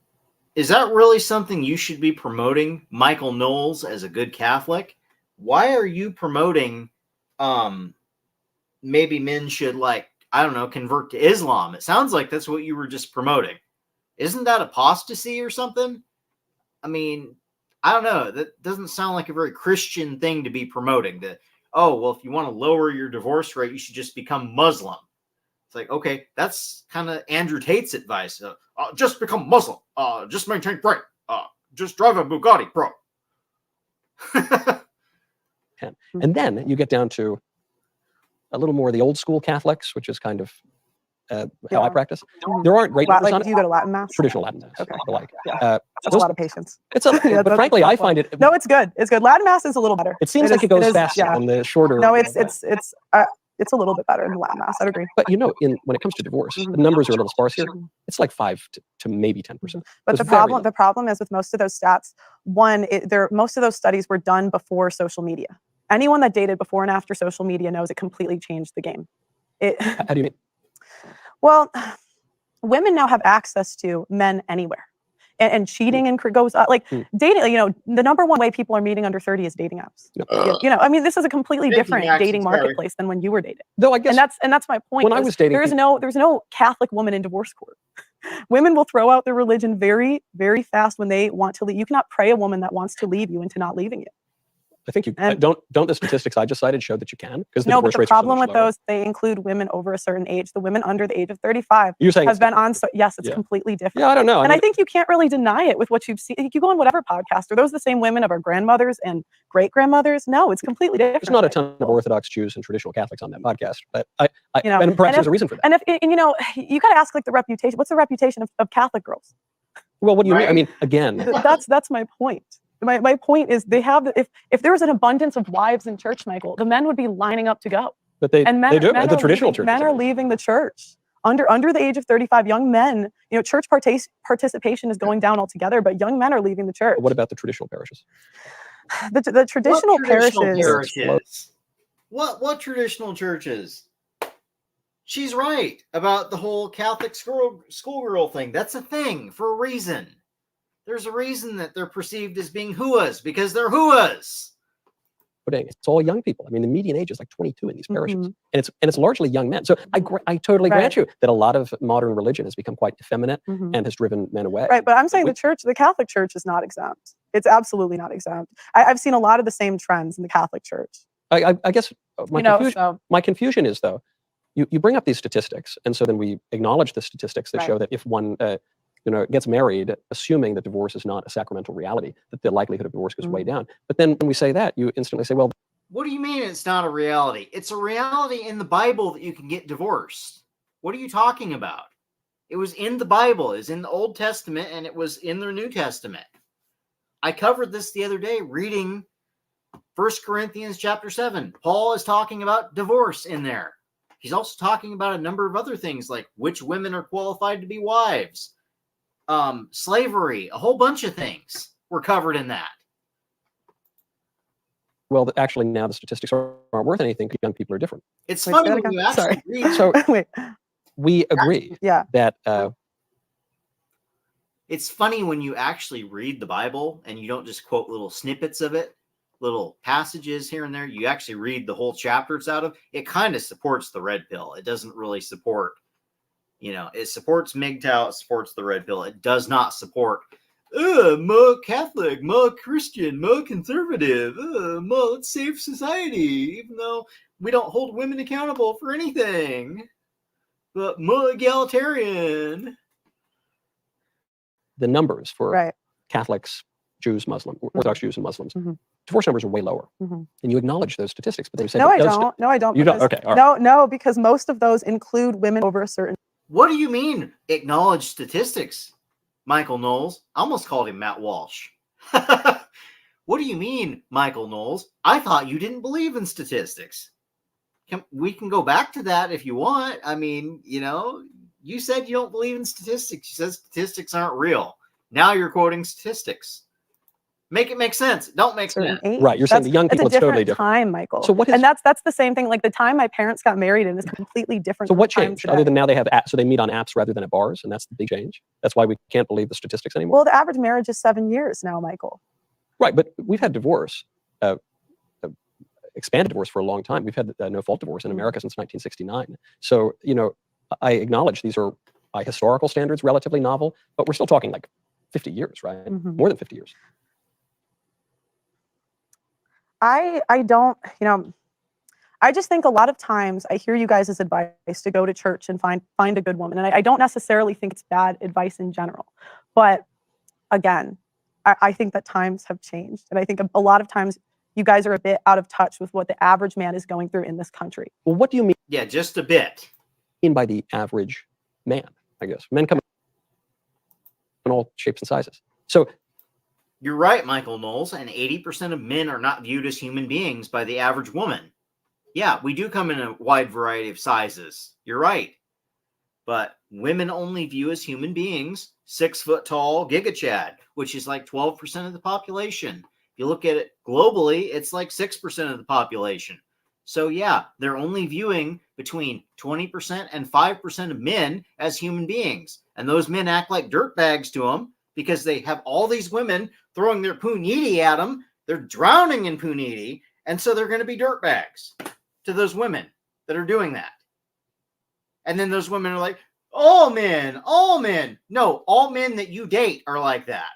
Speaker 2: is that really something you should be promoting, Michael Knowles, as a good Catholic? Why are you promoting maybe men should, like, I don't know, convert to Islam? It sounds like that's what you were just promoting. Isn't that apostasy or something? I mean, I don't know. That doesn't sound like a very Christian thing to be promoting. That, oh, well, if you want to lower your divorce rate, you should just become Muslim. It's like, okay, that's kind of Andrew Tate's advice. Just become Muslim. Just maintain prayer. Just drive a Bugatti, bro.
Speaker 4: And then you get down to a little more of the old school Catholics, which is kind of how I practice. There aren't great numbers on
Speaker 3: do
Speaker 4: it.
Speaker 3: you go to Latin mass?
Speaker 4: Traditional Latin mass.
Speaker 3: Okay.
Speaker 4: Like,
Speaker 3: That's a lot of patience.
Speaker 4: it's a,
Speaker 3: Yeah,
Speaker 4: but
Speaker 3: that's
Speaker 4: frankly,
Speaker 3: a
Speaker 4: I
Speaker 3: tough one.
Speaker 4: find it.
Speaker 3: No, it's good. It's good. Latin mass is a little better.
Speaker 4: It seems like it goes faster on the shorter.
Speaker 3: No, it's a little bit better than Latin mass. I'd agree.
Speaker 4: But when it comes to divorce, the numbers are a little sparse here. It's like 5 to maybe 10%.
Speaker 3: But the problem is with most of those stats. One, most of those studies were done before social media. Anyone that dated before and after social media knows it completely changed the game.
Speaker 4: How do you mean?
Speaker 3: Well, women now have access to men anywhere, and cheating and goes like dating. The number one way people are meeting under 30 is dating apps. I mean, this is a completely different dating marketplace than when you were dating.
Speaker 4: Though I guess,
Speaker 3: and that's my point.
Speaker 4: When I was dating,
Speaker 3: there's no Catholic woman in divorce court. Women will throw out their religion very, very fast when they want to leave. You cannot pray a woman that wants to leave you into not leaving you.
Speaker 4: I think you don't the statistics I just cited show that you can, because
Speaker 3: no, but the problem with those, they include women over a certain age. The women under the age of 35 have been on. So yes, it's completely different.
Speaker 4: Yeah, I don't know.
Speaker 3: And I think you can't really deny it with what you've seen. You go on whatever podcast. Are those the same women of our grandmothers and great grandmothers? No, it's completely different.
Speaker 4: There's not a ton of Orthodox Jews and traditional Catholics on that podcast, but and perhaps there's a reason for that.
Speaker 3: And if you got to ask, like, the reputation. What's the reputation of Catholic girls?
Speaker 4: Well, what do you mean? I mean, again,
Speaker 3: that's my point. My point is, they have if there was an abundance of wives in church, Michael, the men would be lining up to go.
Speaker 4: But they do at the traditional church.
Speaker 3: Men are leaving the church under the age of 35. Young men, church participation is going down altogether, but young men are leaving the church.
Speaker 4: What about the traditional parishes?
Speaker 3: The traditional parishes.
Speaker 2: What traditional churches? She's right about the whole Catholic schoolgirl thing. That's a thing for a reason. There's a reason that they're perceived as being hooahs, because they're hooahs.
Speaker 4: But it's all young people. I mean, the median age is like 22 in these parishes, and it's largely young men. So I totally grant you that a lot of modern religion has become quite effeminate and has driven men away.
Speaker 3: Right, but I'm saying the Catholic Church is not exempt. It's absolutely not exempt. I've seen a lot of the same trends in the Catholic Church.
Speaker 4: I guess my confusion is, though, you bring up these statistics, and so then we acknowledge the statistics that show that if one gets married, assuming that divorce is not a sacramental reality, that the likelihood of divorce goes way down. But then when we say that, you instantly say, well,
Speaker 2: what do you mean it's not a reality? It's a reality in the Bible that you can get divorced. What are you talking about? It was in the Bible. It was in the Old Testament, and it was in the New Testament. I covered this the other day reading 1 Corinthians chapter 7. Paul is talking about divorce in there. He's also talking about a number of other things, like which women are qualified to be wives. Slavery, a whole bunch of things were covered in that.
Speaker 4: Well, actually, now the statistics aren't worth anything because young people are different.
Speaker 2: It's funny when you actually read.
Speaker 4: So we agree that
Speaker 2: it's funny when you actually read the Bible and you don't just quote little snippets of it, little passages here and there. You actually read the whole chapter it's out of. It kind of supports the red pill. It doesn't really support. It supports MGTOW, it supports the red pill. It does not support, more Catholic, more Christian, more conservative, more let's save society, even though we don't hold women accountable for anything, but more egalitarian.
Speaker 4: The numbers for Catholics, Jews, Muslims, Orthodox Jews and Muslims divorce numbers are way lower.
Speaker 3: Mhm.
Speaker 4: And you acknowledge those statistics, but they say
Speaker 3: No, I
Speaker 4: those
Speaker 3: don't. No, I don't.
Speaker 4: You don't?
Speaker 3: because-
Speaker 4: Okay, all right.
Speaker 3: No, because most of those include women over a certain.
Speaker 2: What do you mean, acknowledge statistics, Michael Knowles? I almost called him Matt Walsh. What do you mean, Michael Knowles? I thought you didn't believe in statistics. We can go back to that if you want. I mean, you said you don't believe in statistics. You said statistics aren't real. Now you're quoting statistics. Make it make sense. Don't make
Speaker 3: certain
Speaker 2: sense.
Speaker 3: age.
Speaker 4: Right, you're saying the young people,
Speaker 3: it's a
Speaker 4: it's totally
Speaker 3: different
Speaker 4: different.
Speaker 3: time, Michael.
Speaker 4: So what is-
Speaker 3: and that's the same thing. Like the time my parents got married in is completely different.
Speaker 4: So
Speaker 3: than
Speaker 4: what
Speaker 3: the time
Speaker 4: changed?
Speaker 3: today.
Speaker 4: Other than now they have apps, so they meet on apps rather than at bars, and that's the big change. That's why we can't believe the statistics anymore.
Speaker 3: Well, the average marriage is 7 years now, Michael.
Speaker 4: Right, but we've had divorce, expanded divorce for a long time. We've had no-fault divorce in America since 1969. So, I acknowledge these are, by historical standards, relatively novel, but we're still talking like 50 years, right?
Speaker 3: Mhm.
Speaker 4: More than 50 years.
Speaker 3: I don't, I just think a lot of times I hear you guys' advice to go to church and find a good woman. And I don't necessarily think it's bad advice in general. But again, I think that times have changed. And I think a lot of times you guys are a bit out of touch with what the average man is going through in this country.
Speaker 4: Well, what do you
Speaker 2: Yeah, just a bit.
Speaker 4: mean by the average man, I guess? Men come in all shapes and sizes. So
Speaker 2: You're right, Michael Knowles, and 80% of men are not viewed as human beings by the average woman. Yeah, we do come in a wide variety of sizes. You're right. But women only view as human beings 6 foot tall Giga Chad, which is like 12% of the population. If you look at it globally, it's like 6% of the population. So yeah, they're only viewing between 20% and 5% of men as human beings. And those men act like dirtbags to them because they have all these women throwing their puniti at them. They're drowning in puniti. And so they're going to be dirtbags to those women that are doing that. And then those women are like, all men. No, all men that you date are like that.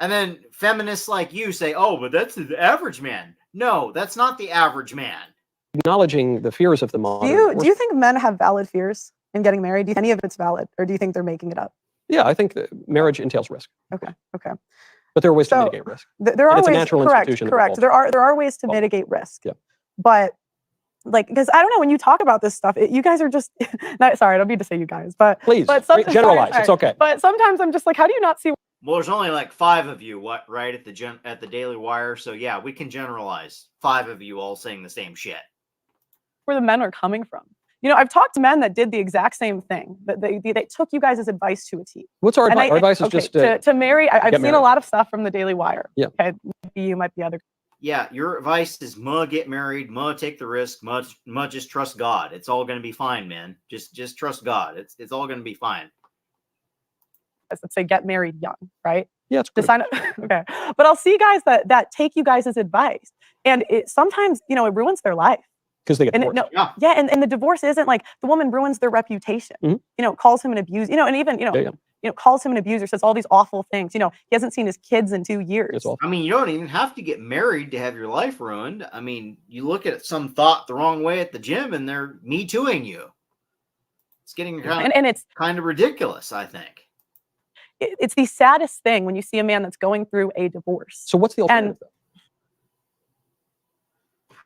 Speaker 2: And then feminists like you say, oh, but that's the average man. No, that's not the average man.
Speaker 4: acknowledging the fears of the modern
Speaker 3: Do
Speaker 4: divorce-
Speaker 3: you think men have valid fears in getting married? Do you think any of it's valid? Or do you think they're making it up?
Speaker 4: Yeah, I think that marriage entails risk,
Speaker 3: Okay.
Speaker 4: but there are ways to
Speaker 3: So,
Speaker 4: mitigate risk.
Speaker 3: There are
Speaker 4: it's a
Speaker 3: ways,
Speaker 4: natural
Speaker 3: correct.
Speaker 4: institution that we fall
Speaker 3: There are ways to
Speaker 4: Well,
Speaker 3: mitigate risk.
Speaker 4: yeah.
Speaker 3: But because I don't know, when you talk about this stuff, you guys are just sorry, I don't mean to say you guys, but
Speaker 4: Please,
Speaker 3: sometimes
Speaker 4: generalize. It's okay.
Speaker 3: But sometimes I'm just like, how do you not see
Speaker 2: Well, there's only like 5 of you, right at the Daily Wire. So yeah, we can generalize. 5 of you all saying the same shit.
Speaker 3: where the men are coming from? I've talked to men that did the exact same thing. That they took you guys' advice to a T.
Speaker 4: What's our advice? Our advice is
Speaker 3: okay,
Speaker 4: just
Speaker 3: to marry. I've
Speaker 4: get
Speaker 3: seen
Speaker 4: married.
Speaker 3: a lot of stuff from the Daily Wire.
Speaker 4: Yeah.
Speaker 3: Okay, might be you, might be other.
Speaker 2: Yeah, your advice is get married, take the risk, just trust God. It's all going to be fine, man. Just trust God. It's all going to be fine.
Speaker 3: Let's say get married young, right?
Speaker 4: yeah, it's
Speaker 3: To
Speaker 4: good.
Speaker 3: sign up. Okay, but I'll see guys that take you guys' advice, and it sometimes it ruins their life.
Speaker 4: Because they get
Speaker 3: And
Speaker 4: divorced.
Speaker 2: Yeah.
Speaker 3: and the divorce isn't like the woman ruins their reputation.
Speaker 4: Mhm.
Speaker 3: Calls him an abuser. And even calls him an abuser, says all these awful things. He hasn't seen his kids in 2 years.
Speaker 4: It's awful.
Speaker 2: I mean, you don't even have to get married to have your life ruined. I mean, you look at some thought the wrong way at the gym and they're me tooing you. It's getting
Speaker 3: And it's
Speaker 2: kind of ridiculous, I think.
Speaker 3: it's the saddest thing when you see a man that's going through a divorce.
Speaker 4: So what's the alternative? though?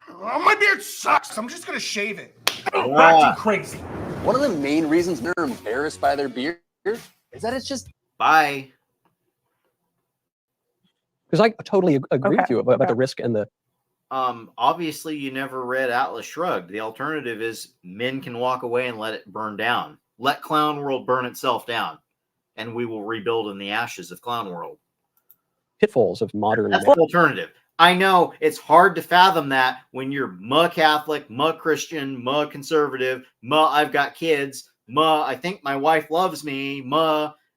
Speaker 6: Oh, my beard sucks. I'm just gonna shave it. I'm
Speaker 2: Yeah.
Speaker 6: not too crazy.
Speaker 7: One of the main reasons men are embarrassed by their beard is that it's just
Speaker 2: Bye.
Speaker 4: Because I totally agree with
Speaker 3: Okay,
Speaker 4: you about the
Speaker 3: okay.
Speaker 4: risk and the.
Speaker 2: Obviously, you never read Atlas Shrugged. The alternative is men can walk away and let it burn down. Let Clown World burn itself down, and we will rebuild in the ashes of Clown World.
Speaker 4: Pitfalls of modern.
Speaker 2: That's the alternative. I know it's hard to fathom that when you're Catholic, Christian, conservative, I've got kids, I think my wife loves me,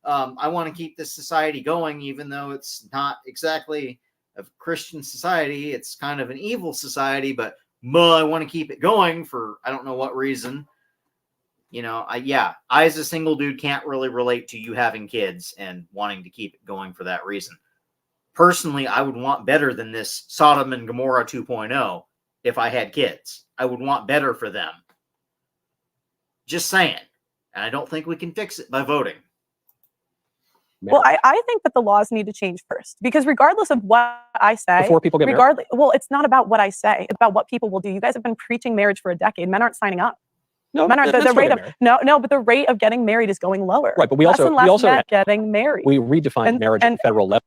Speaker 2: I want to keep this society going, even though it's not exactly a Christian society. It's kind of an evil society, but I want to keep it going for I don't know what reason. I as a single dude can't really relate to you having kids and wanting to keep it going for that reason. Personally, I would want better than this Sodom and Gomorrah 2.0 if I had kids. I would want better for them. Just saying. And I don't think we can fix it by voting.
Speaker 3: Well,
Speaker 4: marriage
Speaker 3: I think that the laws need to change first because regardless of what I say,
Speaker 4: before people get married.
Speaker 3: regardless, well, it's not about what I say; it's about what people will do. You guys have been preaching marriage for a decade. Men aren't signing up.
Speaker 4: No,
Speaker 3: Men aren't.
Speaker 4: men
Speaker 3: The
Speaker 4: still
Speaker 3: rate
Speaker 4: get
Speaker 3: of
Speaker 4: married.
Speaker 3: no, but the rate of getting married is going lower.
Speaker 4: Right, but we
Speaker 3: less
Speaker 4: also
Speaker 3: and less
Speaker 4: we also
Speaker 3: men are getting married.
Speaker 4: we redefine
Speaker 3: And-
Speaker 4: marriage at
Speaker 3: and
Speaker 4: the federal level.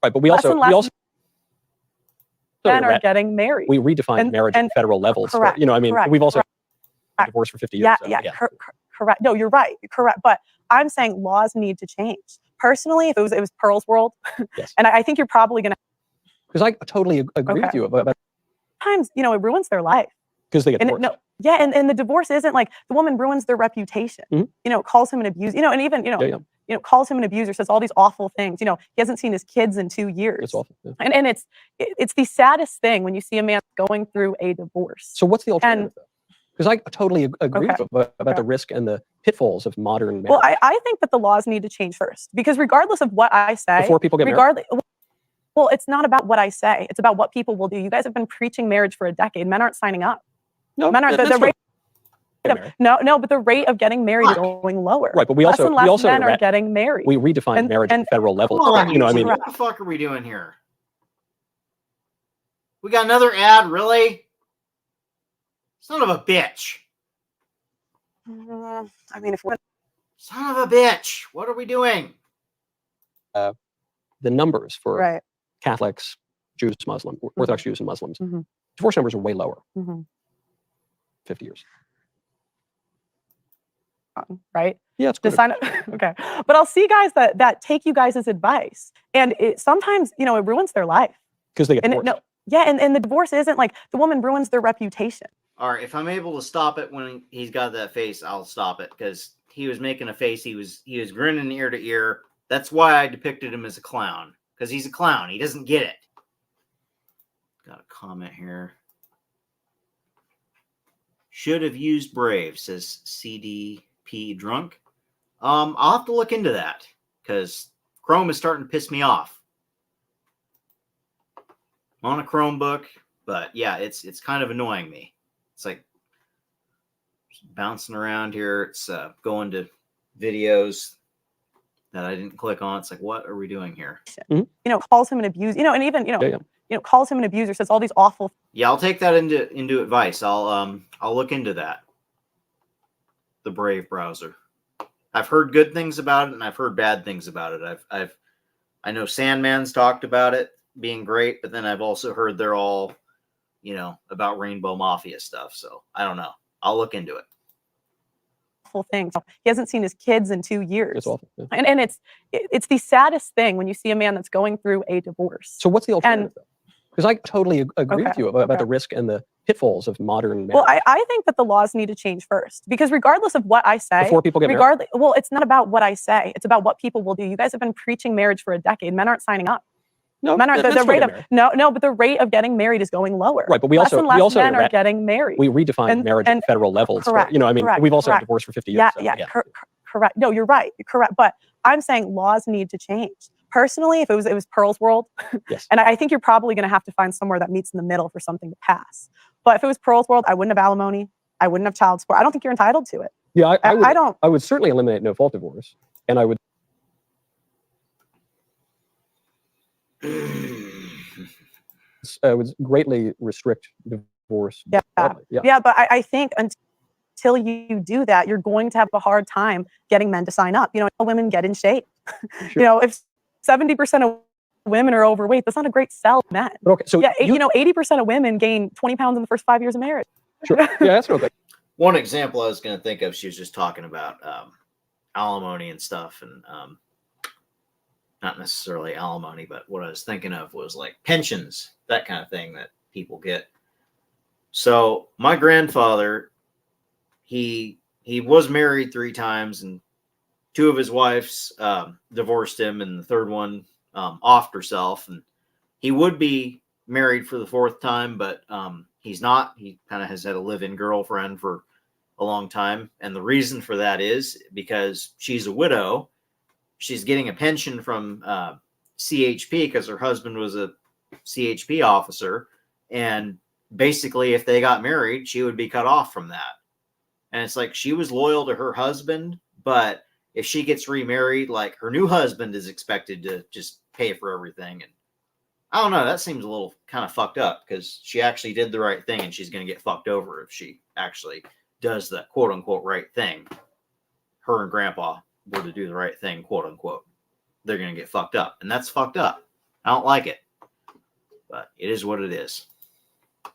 Speaker 4: Right, but we
Speaker 3: less
Speaker 4: also
Speaker 3: and
Speaker 4: we
Speaker 3: less
Speaker 4: also
Speaker 3: men are getting married.
Speaker 4: we redefine
Speaker 3: and-
Speaker 4: marriage at
Speaker 3: and-
Speaker 4: the federal level.
Speaker 3: correct,
Speaker 4: I mean,
Speaker 3: correct,
Speaker 4: we've also
Speaker 3: correct.
Speaker 4: divorced for 50 years.
Speaker 3: Yeah,
Speaker 4: so,
Speaker 3: yeah, correct. No, you're right. You're correct. But I'm saying laws need to change. Personally, if it was Pearl's world,
Speaker 4: Yes.
Speaker 3: and I think you're probably going to.
Speaker 4: Because I totally agree with you about
Speaker 3: Sometimes, it ruins their life.
Speaker 4: because they get
Speaker 3: And
Speaker 4: divorced.
Speaker 3: and the divorce isn't like the woman ruins their reputation.
Speaker 4: Mhm.
Speaker 3: Calls him an abuser. And even calls him an abuser, says all these awful things. He hasn't seen his kids in 2 years.
Speaker 4: It's awful. Yeah.
Speaker 3: And it's the saddest thing when you see a man going through a divorce.
Speaker 4: So what's the alternative? Because I totally agree
Speaker 3: Okay.
Speaker 4: about the risk and the pitfalls of modern marriage
Speaker 3: Well, I think that the laws need to change first because regardless of what I say,
Speaker 4: before people get married.
Speaker 3: regardless. Well, it's not about what I say; it's about what people will do. You guys have been preaching marriage for a decade. Men aren't signing up.
Speaker 4: No,
Speaker 3: Men aren't.
Speaker 4: men
Speaker 3: The
Speaker 4: still
Speaker 3: rate
Speaker 4: get
Speaker 3: of,
Speaker 4: married.
Speaker 3: no, but the rate of getting married is going lower.
Speaker 4: Right, but we
Speaker 3: less
Speaker 4: also
Speaker 3: and less
Speaker 4: we also
Speaker 3: men are getting married.
Speaker 4: we redefine
Speaker 3: And-
Speaker 4: marriage at
Speaker 3: and-
Speaker 4: the federal level.
Speaker 2: Come on,
Speaker 4: I mean,
Speaker 2: what the fuck are we doing here? We got another ad, really? Son of a bitch.
Speaker 3: I mean, if we're
Speaker 2: Son of a bitch. What are we doing?
Speaker 4: the numbers for
Speaker 3: right.
Speaker 4: Catholics, Jews, Muslims, Orthodox Jews, and Muslims,
Speaker 3: Mhm.
Speaker 4: divorce numbers are way lower.
Speaker 3: Mhm.
Speaker 4: 50 years.
Speaker 3: Right.
Speaker 4: Yeah, it's
Speaker 3: To
Speaker 4: good.
Speaker 3: sign up. Okay. But I'll see guys that take you guys' advice, and sometimes it ruins their life.
Speaker 4: Because they get
Speaker 3: And
Speaker 4: divorced.
Speaker 3: and the divorce isn't like the woman ruins their reputation.
Speaker 2: All right, if I'm able to stop it when he's got that face, I'll stop it because he was making a face. He was grinning ear to ear. That's why I depicted him as a clown because he's a clown. He doesn't get it. Got a comment here. Should have used Brave, says CDP Drunk. I'll have to look into that because Chrome is starting to piss me off. I'm on a Chromebook, but yeah, it's kind of annoying me. It's like bouncing around here. It's going to videos that I didn't click on. It's like, what are we doing here?
Speaker 3: Calls him an abuser. And even calls him an abuser, says all these awful.
Speaker 2: Yeah, I'll take that into advice. I'll look into that. The Brave browser. I've heard good things about it, and I've heard bad things about it. I know Sandman's talked about it being great, but then I've also heard they're all, about Rainbow Mafia stuff. So I don't know. I'll look into it.
Speaker 3: Things. He hasn't seen his kids in 2 years.
Speaker 4: It's awful. Yeah.
Speaker 3: And it's the saddest thing when you see a man that's going through a divorce.
Speaker 4: So what's the alternative? Because I totally agree
Speaker 3: Okay,
Speaker 4: with you about
Speaker 3: okay.
Speaker 4: the risk and the pitfalls of modern marriage
Speaker 3: Well, I think that the laws need to change first because regardless of what I say,
Speaker 4: before people get married.
Speaker 3: well, it's not about what I say; it's about what people will do. You guys have been preaching marriage for a decade. Men aren't signing up.
Speaker 4: No,
Speaker 3: Men aren't.
Speaker 4: men
Speaker 3: The
Speaker 4: still
Speaker 3: rate
Speaker 4: get
Speaker 3: of
Speaker 4: married.
Speaker 3: but the rate of getting married is going lower.
Speaker 4: Right, but we
Speaker 3: less
Speaker 4: also
Speaker 3: and less
Speaker 4: we also
Speaker 3: men are getting married.
Speaker 4: we redefine
Speaker 3: And-
Speaker 4: marriage at
Speaker 3: and-
Speaker 4: the federal level.
Speaker 3: correct,
Speaker 4: I mean,
Speaker 3: correct,
Speaker 4: we've also
Speaker 3: correct.
Speaker 4: divorced for 50 years.
Speaker 3: Yeah,
Speaker 4: so,
Speaker 3: yeah, correct. No, you're right. You're correct. But I'm saying laws need to change. Personally, if it was Pearl's world,
Speaker 4: Yes.
Speaker 3: and I think you're probably going to have to find somewhere that meets in the middle for something to pass. But if it was Pearl's world, I wouldn't have alimony. I wouldn't have child support. I don't think you're entitled to it.
Speaker 4: Yeah,
Speaker 3: I don't.
Speaker 4: I would certainly eliminate no fault divorce, and I would. Would greatly restrict divorce.
Speaker 3: Yeah.
Speaker 4: broadly.
Speaker 3: Yeah, but I think until you do that, you're going to have a hard time getting men to sign up. Women get in shape.
Speaker 4: Sure.
Speaker 3: If 70% of women are overweight, that's not a great sell to men.
Speaker 4: But okay, so
Speaker 3: Yeah, 80% of women gain 20 pounds in the first 5 years of marriage.
Speaker 4: sure. Yeah, that's okay.
Speaker 2: One example I was going to think of, she was just talking about alimony and stuff, and not necessarily alimony, but what I was thinking of was like pensions, that kind of thing that people get. So my grandfather, he was married 3 times, and 2 of his wives divorced him, and the third one offed herself, and he would be married for the 4th time, but he's not. He kind of has had a live-in girlfriend for a long time, and the reason for that is because she's a widow. She's getting a pension from CHP because her husband was a CHP officer, and basically if they got married, she would be cut off from that. And it's like she was loyal to her husband, but if she gets remarried, like her new husband is expected to just pay for everything. And I don't know, that seems a little kind of fucked up because she actually did the right thing and she's going to get fucked over if she actually does the quote unquote right thing. Her and grandpa were to do the right thing, quote unquote. They're going to get fucked up. And that's fucked up. I don't like it. But it is what it is.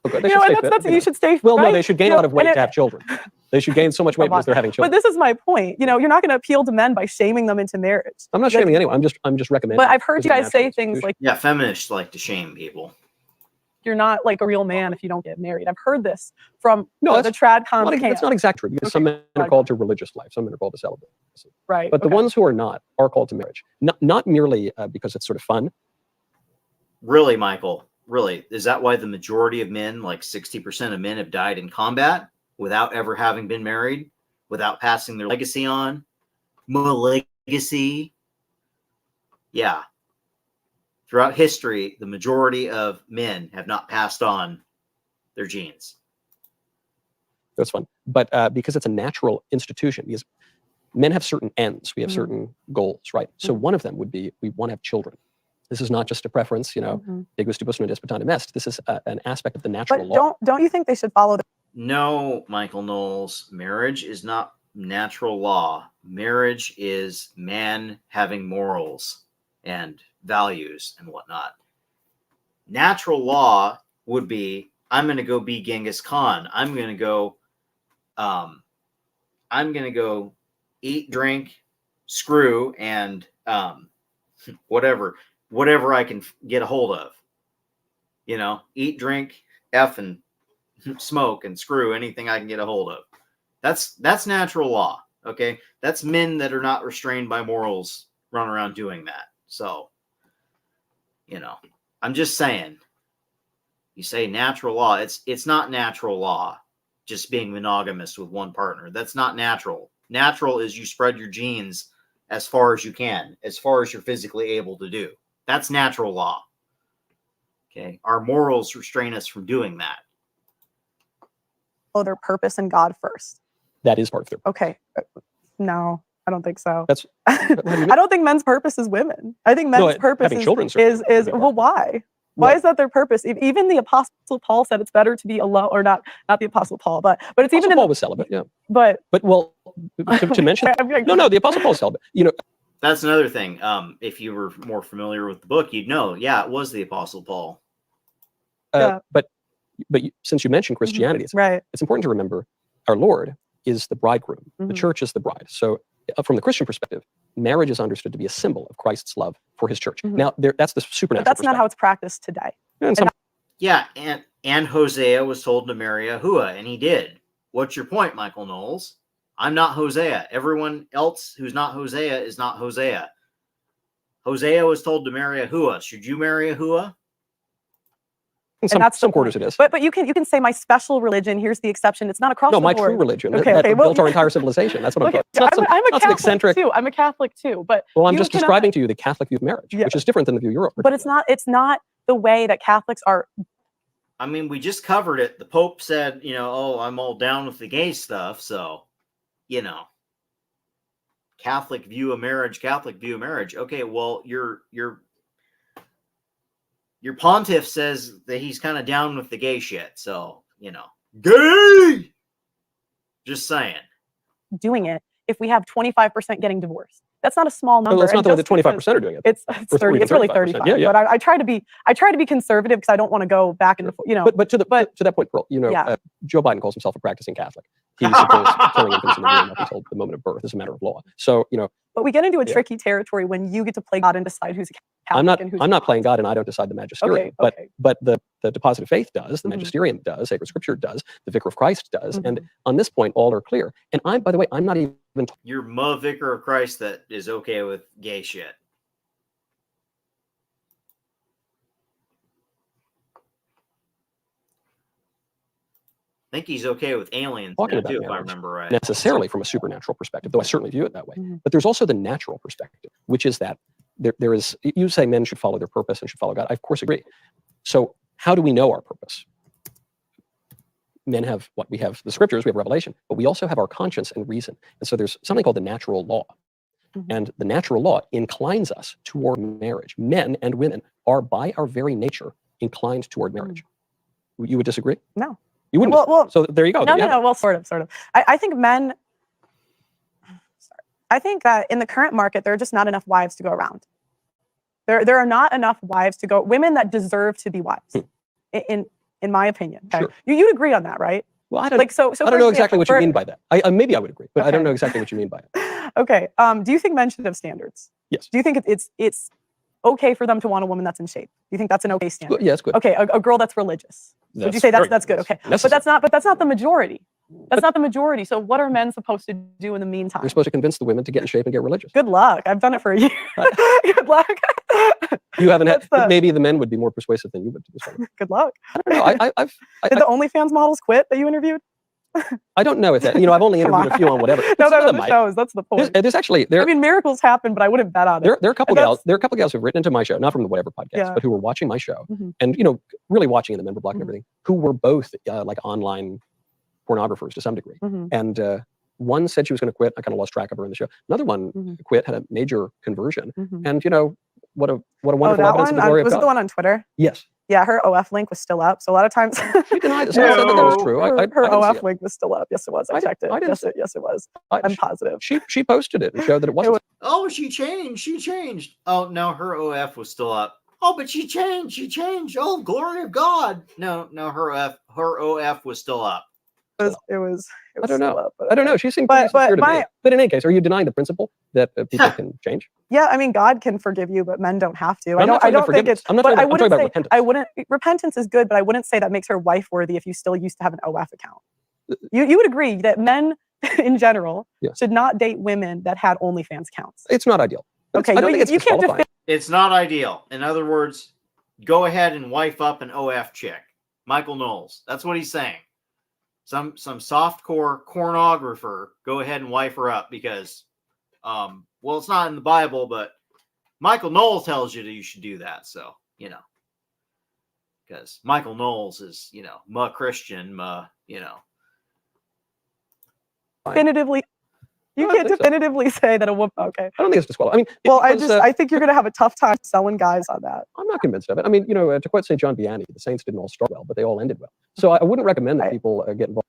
Speaker 4: Okay,
Speaker 3: You know, and that's you should stay.
Speaker 4: Well, no,
Speaker 3: right?
Speaker 4: they should gain
Speaker 3: You
Speaker 4: a
Speaker 3: know,
Speaker 4: lot of weight
Speaker 3: and
Speaker 4: to have children. They should gain so much weight because they're having children.
Speaker 3: But this is my point. You know, you're not going to appeal to men by shaming them into marriage.
Speaker 4: I'm not shaming anyone. I'm just recommending.
Speaker 3: But I've heard you guys say things
Speaker 4: institution.
Speaker 3: like,
Speaker 2: Yeah, feminists like to shame people.
Speaker 3: you're not like a real man if you don't get married. I've heard this from
Speaker 4: No,
Speaker 3: the TradCon camp.
Speaker 4: That's not exact true because some men are called to religious life, some men are called to celibacy.
Speaker 3: Right.
Speaker 4: But the ones who are not are called to marriage, not merely because it's sort of fun.
Speaker 2: Really, Michael? Really? Is that why the majority of men, like 60% of men, have died in combat without ever having been married, without passing their legacy on? Legacy? Yeah. Throughout history, the majority of men have not passed on their genes.
Speaker 4: That's fun. But because it's a natural institution, because men have certain ends, we have certain goals, right? So one of them would be we want to have children. This is not just a preference, you know, de gustibus non disputandum est. This is an aspect of the natural law.
Speaker 3: Don't you think they should follow?
Speaker 2: No, Michael Knowles, marriage is not natural law. Marriage is man having morals and values and whatnot. Natural law would be, I'm going to go be Genghis Khan. I'm going to go eat, drink, screw, and whatever I can get a hold of. You know, eat, drink, F, and smoke and screw anything I can get a hold of. That's natural law. Okay, that's men that are not restrained by morals run around doing that. So, you know, I'm just saying. You say natural law. It's not natural law. Just being monogamous with one partner. That's not natural. Natural is you spread your genes as far as you can, as far as you're physically able to do. That's natural law. Okay, our morals restrain us from doing that.
Speaker 3: Their purpose in God first.
Speaker 4: That is part of their.
Speaker 3: Okay. No, I don't think so.
Speaker 4: That's.
Speaker 3: I don't think men's purpose is women. I think men's purpose
Speaker 4: having children
Speaker 3: is well, why? Why is that their purpose? Even the Apostle Paul said it's better to be alone, or not the Apostle Paul, but it's even
Speaker 4: Paul was celibate, yeah.
Speaker 3: But
Speaker 4: well, to mention, no, the Apostle Paul was celibate. You know,
Speaker 2: that's another thing. If you were more familiar with the book, you'd know. Yeah, it was the Apostle Paul.
Speaker 4: But since you mentioned Christianity, it's important to remember our Lord is the bridegroom. The church is the bride. So from the Christian perspective, marriage is understood to be a symbol of Christ's love for his church. Now, that's the supernatural.
Speaker 3: But that's not how it's practiced today.
Speaker 2: Yeah, and Hosea was told to marry Ahua, and he did. What's your point, Michael Knowles? I'm not Hosea. Everyone else who's not Hosea is not Hosea. Hosea was told to marry Ahua. Should you marry Ahua?
Speaker 4: In some quarters it is.
Speaker 3: But you can say my special religion. Here's the exception. It's not across the board.
Speaker 4: No, my true religion.
Speaker 3: Okay,
Speaker 4: that built our entire civilization. That's what I'm talking about.
Speaker 3: I'm a Catholic too. I'm a Catholic too. But
Speaker 4: I'm just describing to you the Catholic view of marriage, which is different than the view Europe.
Speaker 3: But it's not the way that Catholics are.
Speaker 2: I mean, we just covered it. The Pope said, you know, oh, I'm all down with the gay stuff. So, you know, Catholic view of marriage. Okay, well, your pontiff says that he's kind of down with the gay shit. So, you know, gay. Just saying.
Speaker 3: Doing it if we have 25% getting divorced. That's not a small number.
Speaker 4: Well, that's not the way that 25% are doing it.
Speaker 3: It's 30. It's really 35. Yeah. But I try to be conservative because I don't want to go back and forth. You know.
Speaker 4: But to that point, Pearl, you know, Joe Biden calls himself a practicing Catholic. He supports killing infants in the womb up until the moment of birth as a matter of law. So, you know.
Speaker 3: But we get into a tricky territory when you get to play God and decide who's a Catholic
Speaker 4: I'm not playing God, and I don't decide the magisterium. But the deposit of faith does, the magisterium does, sacred scripture does, the vicar of Christ does, and on this point, all are clear. And by the way, I'm not even.
Speaker 2: You're vicar of Christ that is okay with gay shit. I think he's okay with aliens too, if I remember right.
Speaker 4: Necessarily from a supernatural perspective, though I certainly view it that way. But there's also the natural perspective, which is that there is, you say men should follow their purpose and should follow God. I of course agree. So how do we know our purpose? Men have we have the scriptures, we have revelation, but we also have our conscience and reason. And so there's something called the natural law. And the natural law inclines us toward marriage. Men and women are, by our very nature, inclined toward marriage. You would disagree?
Speaker 3: No.
Speaker 4: You wouldn't.
Speaker 3: Well,
Speaker 4: so there you go.
Speaker 3: No. Well, sort of. I think men. I think that in the current market, there are just not enough wives to go around. There are not enough wives to go. Women that deserve to be wives, in my opinion. Okay?
Speaker 4: Sure.
Speaker 3: You'd agree on that, right?
Speaker 4: Well, I don't.
Speaker 3: Like so.
Speaker 4: I don't know exactly what you mean by that. Maybe I would agree, but I don't know exactly what you mean by it.
Speaker 3: Okay. Do you think men should have standards?
Speaker 4: Yes.
Speaker 3: Do you think it's okay for them to want a woman that's in shape? Do you think that's an okay standard?
Speaker 4: Well, yes, good.
Speaker 3: Okay, a girl that's religious. Would you say that's good? Okay, but that's not the majority. That's not the majority. So what are men supposed to do in the meantime?
Speaker 4: You're supposed to convince the women to get in shape and get religious.
Speaker 3: Good luck. I've done it for a year. Good luck.
Speaker 4: You haven't had. Maybe the men would be more persuasive than you would.
Speaker 3: Good luck.
Speaker 4: I don't know.
Speaker 3: Did the OnlyFans models quit that you interviewed?
Speaker 4: I don't know if that. I've only interviewed a few on whatever.
Speaker 3: No, the shows. That's the point.
Speaker 4: There's actually
Speaker 3: I mean, miracles happen, but I wouldn't bet on it.
Speaker 4: There are a couple gals. There are a couple gals who've written into my show, not from the Whatever podcast, but who were watching my show, and really watching the member block and everything. Who were both like online pornographers to some degree. And one said she was going to quit. I kind of lost track of her in the show. Another one quit, had a major conversion, and what a wonderful evidence of the glory of God.
Speaker 3: Was it the one on Twitter?
Speaker 4: Yes.
Speaker 3: Yeah, her OF link was still up. So a lot of times
Speaker 4: she denied it. Someone said that was true.
Speaker 3: Her OF link was still up. Yes, it was. I checked it. Yes, it was. I'm positive.
Speaker 4: She posted it and showed that it wasn't.
Speaker 2: Oh, she changed. Oh no, her OF was still up. Oh, but she changed. Oh, glory of God. No, her OF was still up.
Speaker 3: It was
Speaker 4: I don't know.
Speaker 3: Up,
Speaker 4: I don't know. She seemed pretty sincere to me. But in any case, are you denying the principle that people can change?
Speaker 3: Yeah, I mean, God can forgive you, but men don't have to.
Speaker 4: I don't think it's. I'm talking about repentance.
Speaker 3: Repentance is good, but I wouldn't say that makes her wife worthy if you still used to have an OF account. You would agree that men in general should not date women that had OnlyFans accounts.
Speaker 4: It's not ideal.
Speaker 3: Okay,
Speaker 4: I don't think it's disqualifying.
Speaker 2: It's not ideal. In other words, go ahead and wife up an OF chick. Michael Knowles. That's what he's saying. Some softcore pornographer, go ahead and wife her up because, well, it's not in the Bible, but Michael Knowles tells you that you should do that. So, because Michael Knowles is, Christian,
Speaker 3: Definitively, you can't definitively say that a woman. Okay,
Speaker 4: I don't think it's disqualified. I mean,
Speaker 3: I think you're going to have a tough time selling guys on that.
Speaker 4: I'm not convinced of it. I mean, to quote St. John Vianney, the saints didn't all start well, but they all ended well. So I wouldn't recommend that people get involved.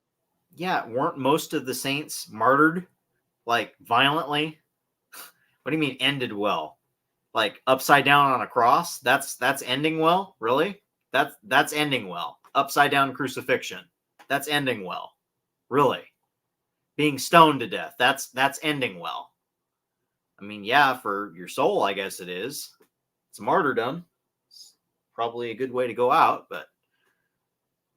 Speaker 2: Yeah, weren't most of the saints martyred, like violently? What do you mean ended well? Like upside down on a cross? That's ending well? Really? That's ending well. Upside down crucifixion. That's ending well. Really? Being stoned to death. That's ending well. I mean, yeah, for your soul, I guess it is. It's martyrdom. It's probably a good way to go out, but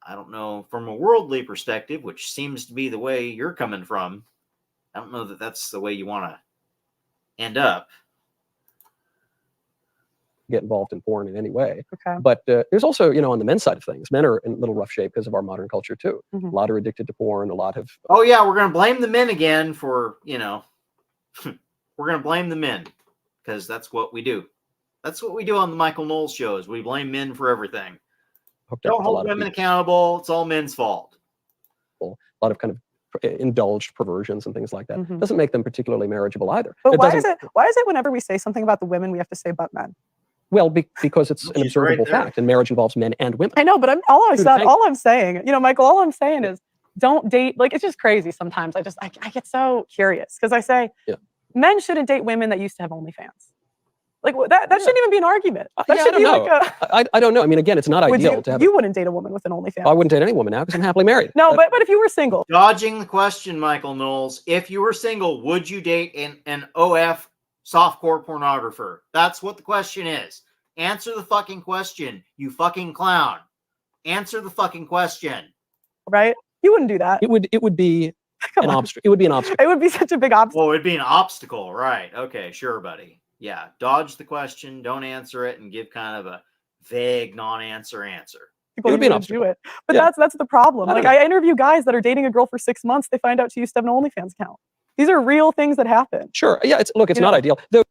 Speaker 2: I don't know, from a worldly perspective, which seems to be the way you're coming from, I don't know that that's the way you want to end up.
Speaker 4: Get involved in porn in any way.
Speaker 3: Okay.
Speaker 4: But there's also, on the men's side of things, men are in a little rough shape because of our modern culture too. A lot are addicted to porn. A lot have.
Speaker 2: Oh yeah, we're going to blame the men again for, we're going to blame the men because that's what we do. That's what we do on the Michael Knowles shows. We blame men for everything. Don't hold women accountable. It's all men's fault.
Speaker 4: A lot of kind of indulged perversions and things like that. Doesn't make them particularly marriageable either.
Speaker 3: But why is it whenever we say something about the women, we have to say but men?
Speaker 4: Well, because it's an observable fact, and marriage involves men and women.
Speaker 3: I know, but all I'm saying, Michael, all I'm saying is don't date. Like, it's just crazy sometimes. I get so curious because I say men shouldn't date women that used to have OnlyFans. Like that shouldn't even be an argument. That should be like
Speaker 4: I don't know. I mean, again, it's not ideal to have.
Speaker 3: You wouldn't date a woman with an OnlyFans.
Speaker 4: I wouldn't date any woman now because I'm happily married.
Speaker 3: No, but if you were single.
Speaker 2: Dodging the question, Michael Knowles. If you were single, would you date an OF softcore pornographer? That's what the question is. Answer the fucking question, you fucking clown. Answer the fucking question.
Speaker 3: Right? You wouldn't do that.
Speaker 4: It would be an obstacle. It would be an obstacle.
Speaker 3: It would be such a big obstacle.
Speaker 2: Well, it'd be an obstacle, right? Okay, sure, buddy. Yeah, dodge the question, don't answer it, and give kind of a vague non-answer answer.
Speaker 3: People would be an obstacle. Do it. But that's the problem. Like, I interview guys that are dating a girl for 6 months. They find out she used to have an OnlyFans account. These are real things that happen.
Speaker 4: Sure. Yeah. It's not ideal. Though.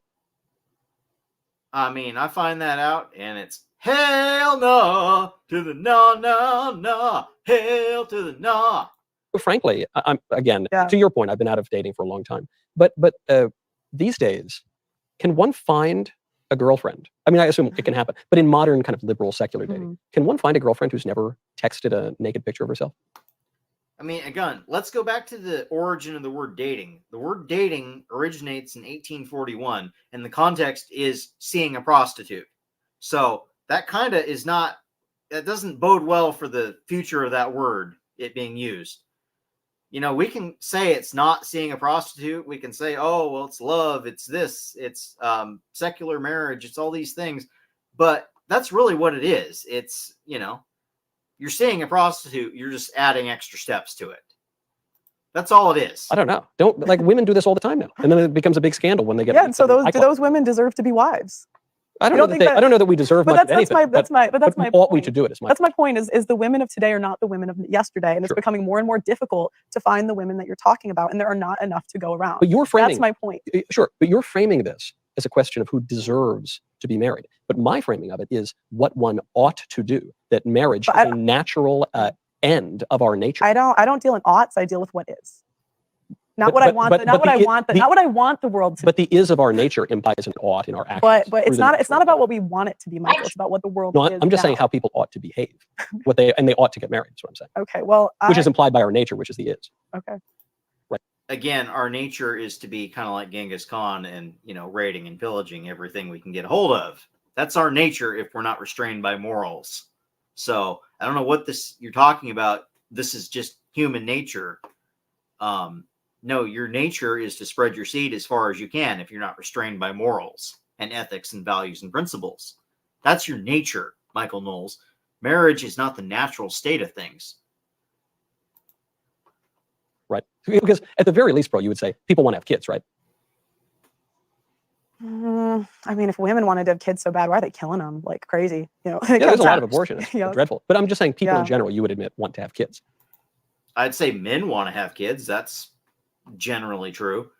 Speaker 2: I mean, I find that out, and it's hell no to the no, hell to the no.
Speaker 4: Frankly, I'm again to your point. I've been out of dating for a long time, but these days, can one find a girlfriend? I mean, I assume it can happen, but in modern kind of liberal secular dating, can one find a girlfriend who's never texted a naked picture of herself?
Speaker 2: I mean, again, let's go back to the origin of the word dating. The word dating originates in 1841, and the context is seeing a prostitute. So that kind of is not, that doesn't bode well for the future of that word, it being used. You know, we can say it's not seeing a prostitute. We can say, oh, well, it's love. It's this. It's secular marriage. It's all these things. But that's really what it is. It's, you know, you're seeing a prostitute. You're just adding extra steps to it. That's all it is.
Speaker 4: I don't know. Don't, like, women do this all the time now. And then it becomes a big scandal when they get.
Speaker 3: Yeah, and so do those women deserve to be wives?
Speaker 4: I don't know that we deserve much of anything.
Speaker 3: That's my
Speaker 4: ought we
Speaker 3: point.
Speaker 4: to do it? Is my
Speaker 3: That's my point. Is the women of today are not the women of yesterday, and it's
Speaker 4: Sure.
Speaker 3: becoming more and more difficult to find the women that you're talking about, and there are not enough to go around.
Speaker 4: But you're framing.
Speaker 3: That's my point.
Speaker 4: Sure, but you're framing this as a question of who deserves to be married. But my framing of it is what one ought to do. That marriage is a natural end of our nature.
Speaker 3: I don't deal in oughts. I deal with what is. Not what I want. Not what I want the world to.
Speaker 4: But the is of our nature implies an ought in our actions.
Speaker 3: But it's not. It's not about what we want it to be, Michael. It's about what the world is.
Speaker 4: I'm just saying how people ought to behave. They ought to get married. Is what I'm saying.
Speaker 3: Okay. Well,
Speaker 4: which is implied by our nature, which is the is.
Speaker 3: Okay.
Speaker 4: Right.
Speaker 2: Again, our nature is to be kind of like Genghis Khan and, you know, raiding and pillaging everything we can get a hold of. That's our nature if we're not restrained by morals. So I don't know what you're talking about. This is just human nature. No, your nature is to spread your seed as far as you can if you're not restrained by morals and ethics and values and principles. That's your nature, Michael Knowles. Marriage is not the natural state of things.
Speaker 4: Right. Because at the very least, bro, you would say people want to have kids, right?
Speaker 3: I mean, if women wanted to have kids so bad, why are they killing them like crazy? You know,
Speaker 4: yeah, there's a lot of abortion. It's dreadful. But I'm just saying people in general, you would admit, want to have kids.
Speaker 2: I'd say men want to have kids. That's generally true.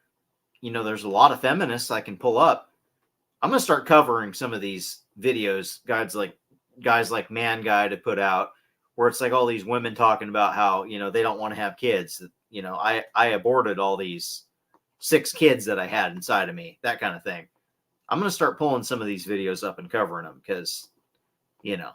Speaker 2: You know, there's a lot of feminists I can pull up. I'm going to start covering some of these videos guys like Man Guy to put out, where it's like all these women talking about how, you know, they don't want to have kids. You know, I aborted all these 6 kids that I had inside of me, that kind of thing. I'm going to start pulling some of these videos up and covering them because, you know,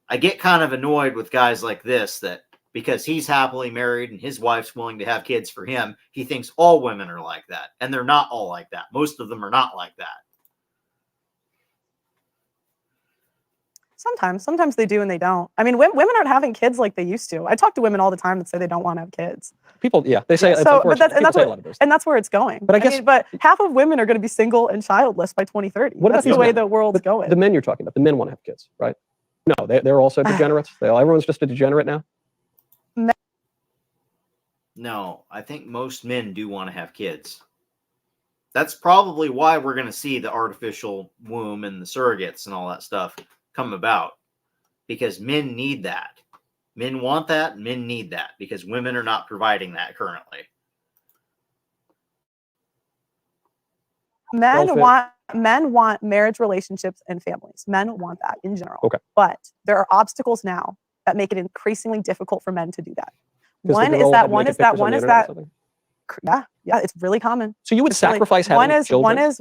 Speaker 2: I get kind of annoyed with guys like this that because he's happily married and his wife's willing to have kids for him, he thinks all women are like that. And they're not all like that. Most of them are not like that.
Speaker 3: Sometimes they do and they don't. I mean, women aren't having kids like they used to. I talk to women all the time that say they don't want to have kids.
Speaker 4: People, yeah, they say.
Speaker 3: So, but that's where it's going.
Speaker 4: But I guess,
Speaker 3: but half of women are going to be single and childless by 2030. That's the way the world's going.
Speaker 4: The men you're talking about, the men want to have kids, right? No, they're also degenerates. Everyone's just a degenerate now.
Speaker 2: No, I think most men do want to have kids. That's probably why we're going to see the artificial womb and the surrogates and all that stuff come about, because men need that. Men want that. Men need that because women are not providing that currently.
Speaker 3: Men want marriage, relationships, and families. Men want that in general.
Speaker 4: Okay.
Speaker 3: But there are obstacles now that make it increasingly difficult for men to do that. One is that. Yeah, it's really common.
Speaker 4: So you would sacrifice having children?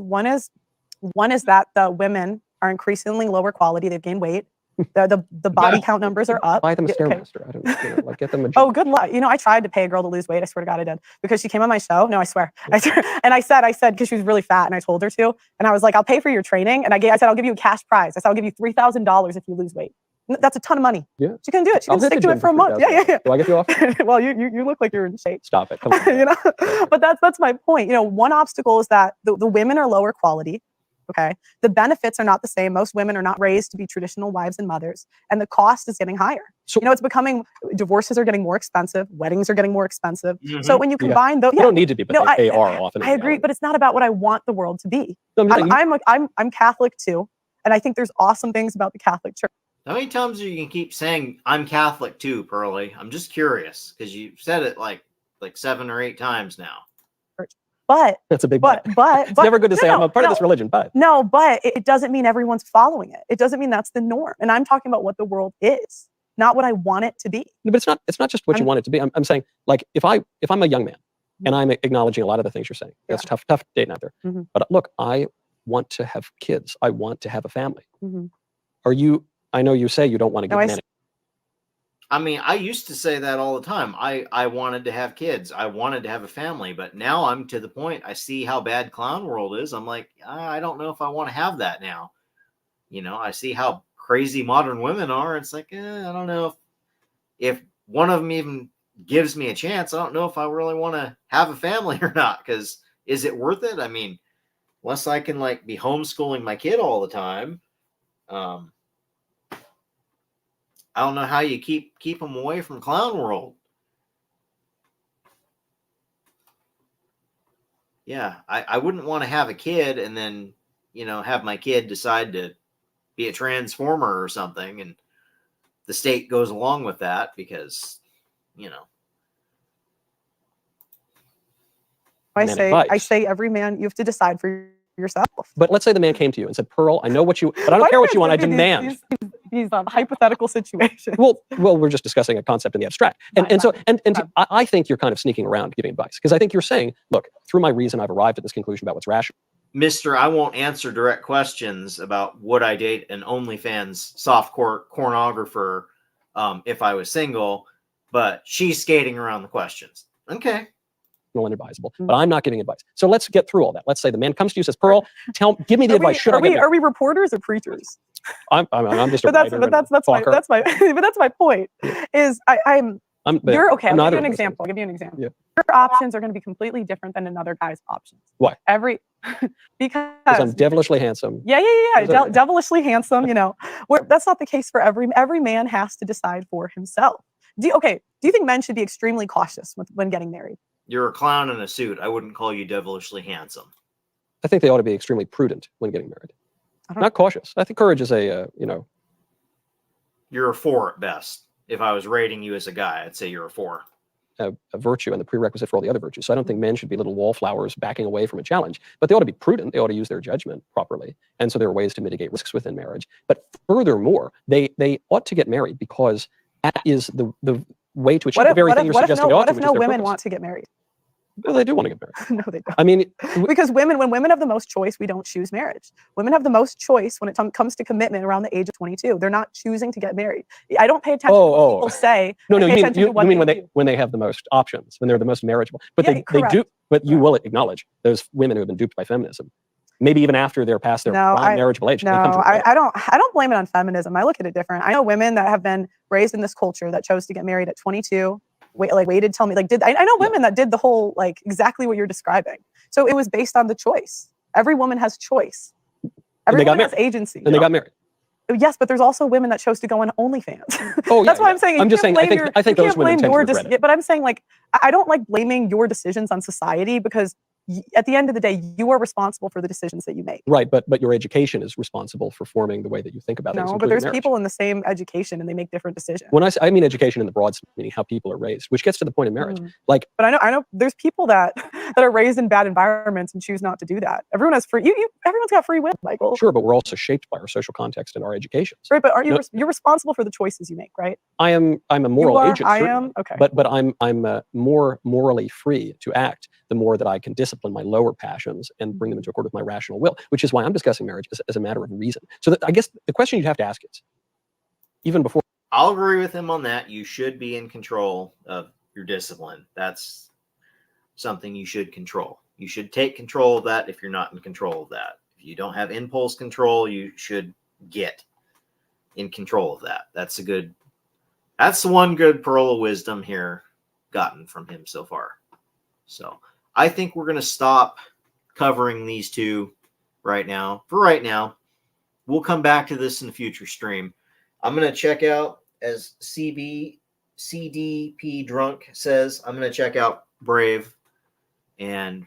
Speaker 3: One is that the women are increasingly lower quality. They've gained weight. The body count numbers are up.
Speaker 4: Buy them a Stairmaster. I don't know, get them a
Speaker 3: Oh, good luck. You know, I tried to pay a girl to lose weight. I swear to God I did. Because she came on my show. No, I swear. And I said, because she was really fat and I told her to. And I was like, I'll pay for your training. And I said, I'll give you a cash prize. I said, I'll give you $3,000 if you lose weight. That's a ton of money.
Speaker 4: Yeah.
Speaker 3: She couldn't do it. She couldn't stick to it for a month. Yeah.
Speaker 4: Do I get you off?
Speaker 3: Well, you look like you're in shape.
Speaker 4: Stop it. Come on.
Speaker 3: You know, but that's my point. You know, one obstacle is that the women are lower quality. Okay. The benefits are not the same. Most women are not raised to be traditional wives and mothers, and the cost is getting higher. So, you know, it's becoming, divorces are getting more expensive. Weddings are getting more expensive. Mm-hmm. So when you combine those,
Speaker 4: they don't need to be, but they are often.
Speaker 3: I agree, but it's not about what I want the world to be.
Speaker 4: No,
Speaker 3: I'm Catholic too. And I think there's awesome things about the Catholic Church.
Speaker 2: How many times are you can keep saying I'm Catholic too, Pearly? I'm just curious because you said it like 7 or 8 times now.
Speaker 3: But
Speaker 4: that's a big but. It's never good to say I'm a part of this religion, but
Speaker 3: it doesn't mean everyone's following it. It doesn't mean that's the norm. And I'm talking about what the world is, not what I want it to be.
Speaker 4: No, but it's not just what you want it to be. I'm saying, like, if I'm a young man And I'm acknowledging a lot of the things you're saying. That's tough dating out there. But look, I want to have kids. I want to have a family. Are you, I know you say you don't want to get married.
Speaker 2: I mean, I used to say that all the time. I wanted to have kids. I wanted to have a family. But now I'm to the point, I see how bad clown world is. I'm like, I don't know if I want to have that now. You know, I see how crazy modern women are. It's like, I don't know if one of them even gives me a chance. I don't know if I really want to have a family or not. Because is it worth it? I mean, unless I can like be homeschooling my kid all the time, I don't know how you keep them away from clown world. Yeah, I wouldn't want to have a kid and then, you know, have my kid decide to be a transformer or something, and the state goes along with that because, you know.
Speaker 3: I say every man, you have to decide for yourself.
Speaker 4: But let's say the man came to you and said, Pearl, I know what you, but I don't care what you want. I demand.
Speaker 3: These hypothetical situations.
Speaker 4: Well, we're just discussing a concept in the abstract. I think you're kind of sneaking around giving advice, because I think you're saying, look, through my reason, I've arrived at this conclusion about what's rational.
Speaker 2: Mister, I won't answer direct questions about would I date an OnlyFans softcore pornographer if I was single, but she's skating around the questions. Okay.
Speaker 4: And advisable, but I'm not giving advice. So let's get through all that. Let's say the man comes to you and says, Pearl, give me the advice. Should I get married?
Speaker 3: Are we reporters or preachers?
Speaker 4: I'm just a writer.
Speaker 3: But that's my point. Is you're okay. I'll give you an example.
Speaker 4: Yeah.
Speaker 3: Your options are going to be completely different than another guy's options.
Speaker 4: Why?
Speaker 3: Because
Speaker 4: I'm devilishly handsome.
Speaker 3: Yeah. Devilishly handsome. You know, that's not the case for every man has to decide for himself. Do you think men should be extremely cautious when getting married?
Speaker 2: You're a clown in a suit. I wouldn't call you devilishly handsome.
Speaker 4: I think they ought to be extremely prudent when getting married. Not cautious. I think courage is
Speaker 2: You're a 4 at best. If I was rating you as a guy, I'd say you're a 4.
Speaker 4: A virtue and the prerequisite for all the other virtues. So I don't think men should be little wallflowers backing away from a challenge, but they ought to be prudent. They ought to use their judgment properly. And so there are ways to mitigate risks within marriage. But furthermore, they ought to get married because that is the way to achieve the very thing you're suggesting.
Speaker 3: What if no women want to get married?
Speaker 4: Well, they do want to get married.
Speaker 3: No, they don't.
Speaker 4: I mean,
Speaker 3: because when women have the most choice, we don't choose marriage. Women have the most choice when it comes to commitment around the age of 22. They're not choosing to get married. I don't pay attention to what people say.
Speaker 4: No, you mean when they have the most options, when they're the most marriageable. But they do. But you will acknowledge those women who have been duped by feminism. Maybe even after they're past their marriageable age.
Speaker 3: No, I don't blame it on feminism. I look at it different. I know women that have been raised in this culture that chose to get married at 22. Waited till me I know women that did the whole exactly what you're describing. So it was based on the choice. Every woman has choice. Every woman has agency.
Speaker 4: And they got married.
Speaker 3: Yes, but there's also women that chose to go on OnlyFans.
Speaker 4: That's
Speaker 3: why I'm saying.
Speaker 4: I'm just saying. I think those women tend to regret it.
Speaker 3: But I'm saying I don't like blaming your decisions on society, because at the end of the day, you are responsible for the decisions that you make.
Speaker 4: Right, but your education is responsible for forming the way that you think about things.
Speaker 3: No, but there's people in the same education and they make different decisions.
Speaker 4: When I mean education in the broad sense, meaning how people are raised, which gets to the point of marriage.
Speaker 3: But I know there's people that are raised in bad environments and choose not to do that. Everyone has everyone's got free will, Michael.
Speaker 4: Sure, but we're also shaped by our social context and our educations.
Speaker 3: Right, but aren't you? You're responsible for the choices you make, right?
Speaker 4: I'm a moral agent.
Speaker 3: I am. Okay.
Speaker 4: But I'm more morally free to act the more that I can discipline my lower passions and bring them into accord with my rational will, which is why I'm discussing marriage as a matter of reason. So I guess the question you'd have to ask is, even before.
Speaker 2: I'll agree with him on that. You should be in control of your discipline. That's something you should control. You should take control of that if you're not in control of that. If you don't have impulse control, you should get in control of that. That's the one good pearl of wisdom here gotten from him so far. So I think we're going to stop covering these two right now. For right now, we'll come back to this in a future stream. I'm going to check out, as CDP Drunk says, I'm going to check out Brave, and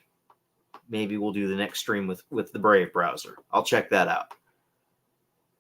Speaker 2: maybe we'll do the next stream with the Brave browser. I'll check that out.